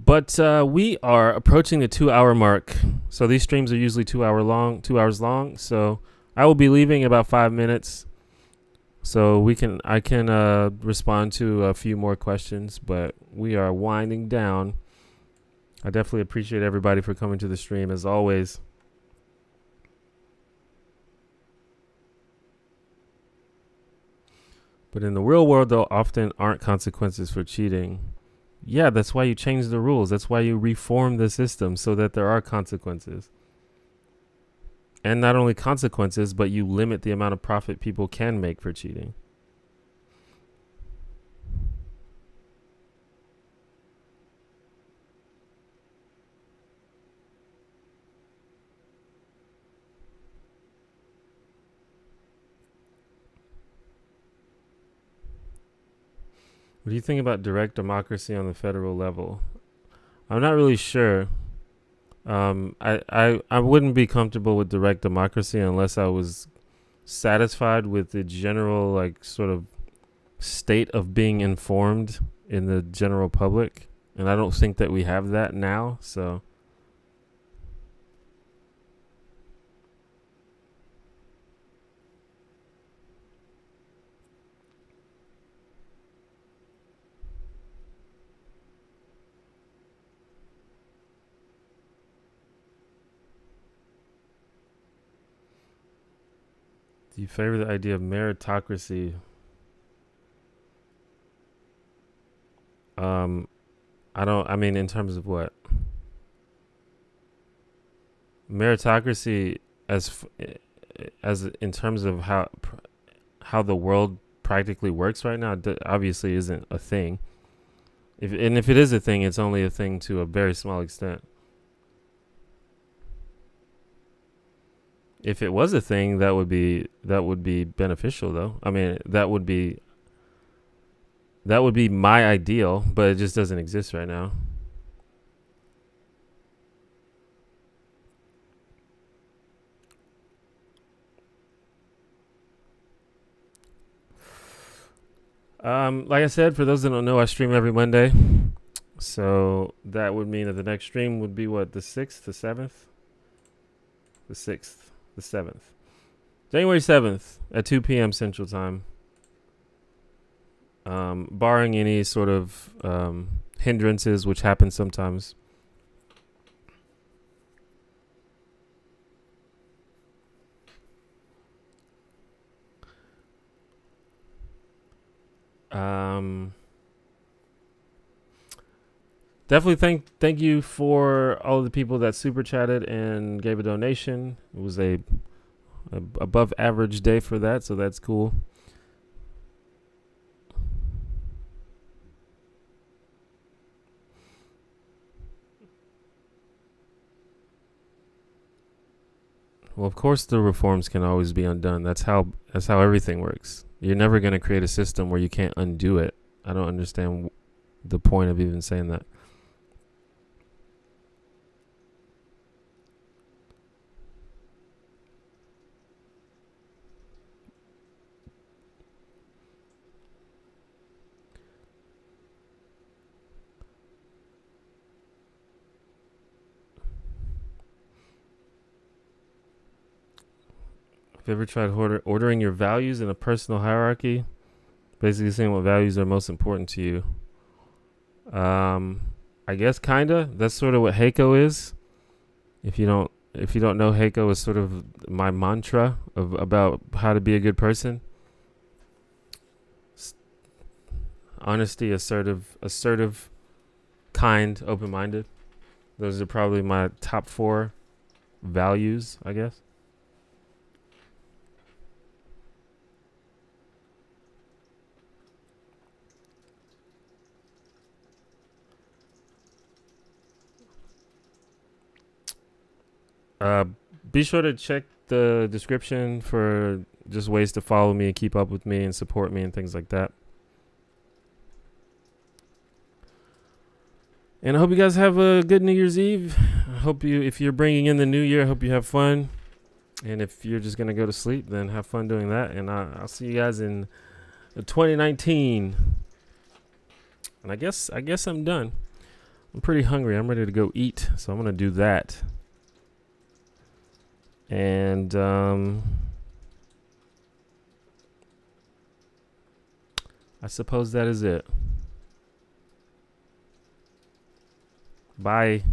But we are approaching the 2-hour mark. So these streams are usually 2 hours long. So I will be leaving in about 5 minutes. So I can respond to a few more questions, but we are winding down. I definitely appreciate everybody for coming to the stream as always. But in the real world, there often aren't consequences for cheating. Yeah, that's why you change the rules. That's why you reform the system so that there are consequences. And not only consequences, but you limit the amount of profit people can make for cheating. What do you think about direct democracy on the federal level? I'm not really sure. I wouldn't be comfortable with direct democracy unless I was satisfied with the general, like, sort of state of being informed in the general public. And I don't think that we have that now, so. Do you favor the idea of meritocracy? I mean, in terms of what? Meritocracy as in terms of how the world practically works right now, obviously isn't a thing. If it is a thing, it's only a thing to a very small extent. If it was a thing, that would be beneficial, though. I mean, that would be my ideal, but it just doesn't exist right now. Like I said, for those that don't know, I stream every Monday. So that would mean that the next stream would be what, the 6th, the 7th? The 6th, the 7th. January 7th at 2 p.m. Central Time. Barring any sort of hindrances, which happen sometimes. Definitely thank you for all of the people that super chatted and gave a donation. It was a above average day for that, so that's cool. Well, of course the reforms can always be undone. That's how everything works. You're never going to create a system where you can't undo it. I don't understand the point of even saying that. Have you ever tried ordering your values in a personal hierarchy? Basically saying what values are most important to you. I guess kinda. That's sort of what Heiko is. If you don't know, Heiko is sort of my mantra about how to be a good person. Honesty, assertive, kind, open-minded. Those are probably my top 4 values, I guess. Be sure to check the description for just ways to follow me and keep up with me and support me and things like that. And I hope you guys have a good New Year's Eve. I hope if you're bringing in the new year, I hope you have fun. And if you're just going to go to sleep, then have fun doing that. And I'll see you guys in 2019. And I guess I'm done. I'm pretty hungry. I'm ready to go eat, so I'm gonna do that. And I suppose that is it. Bye.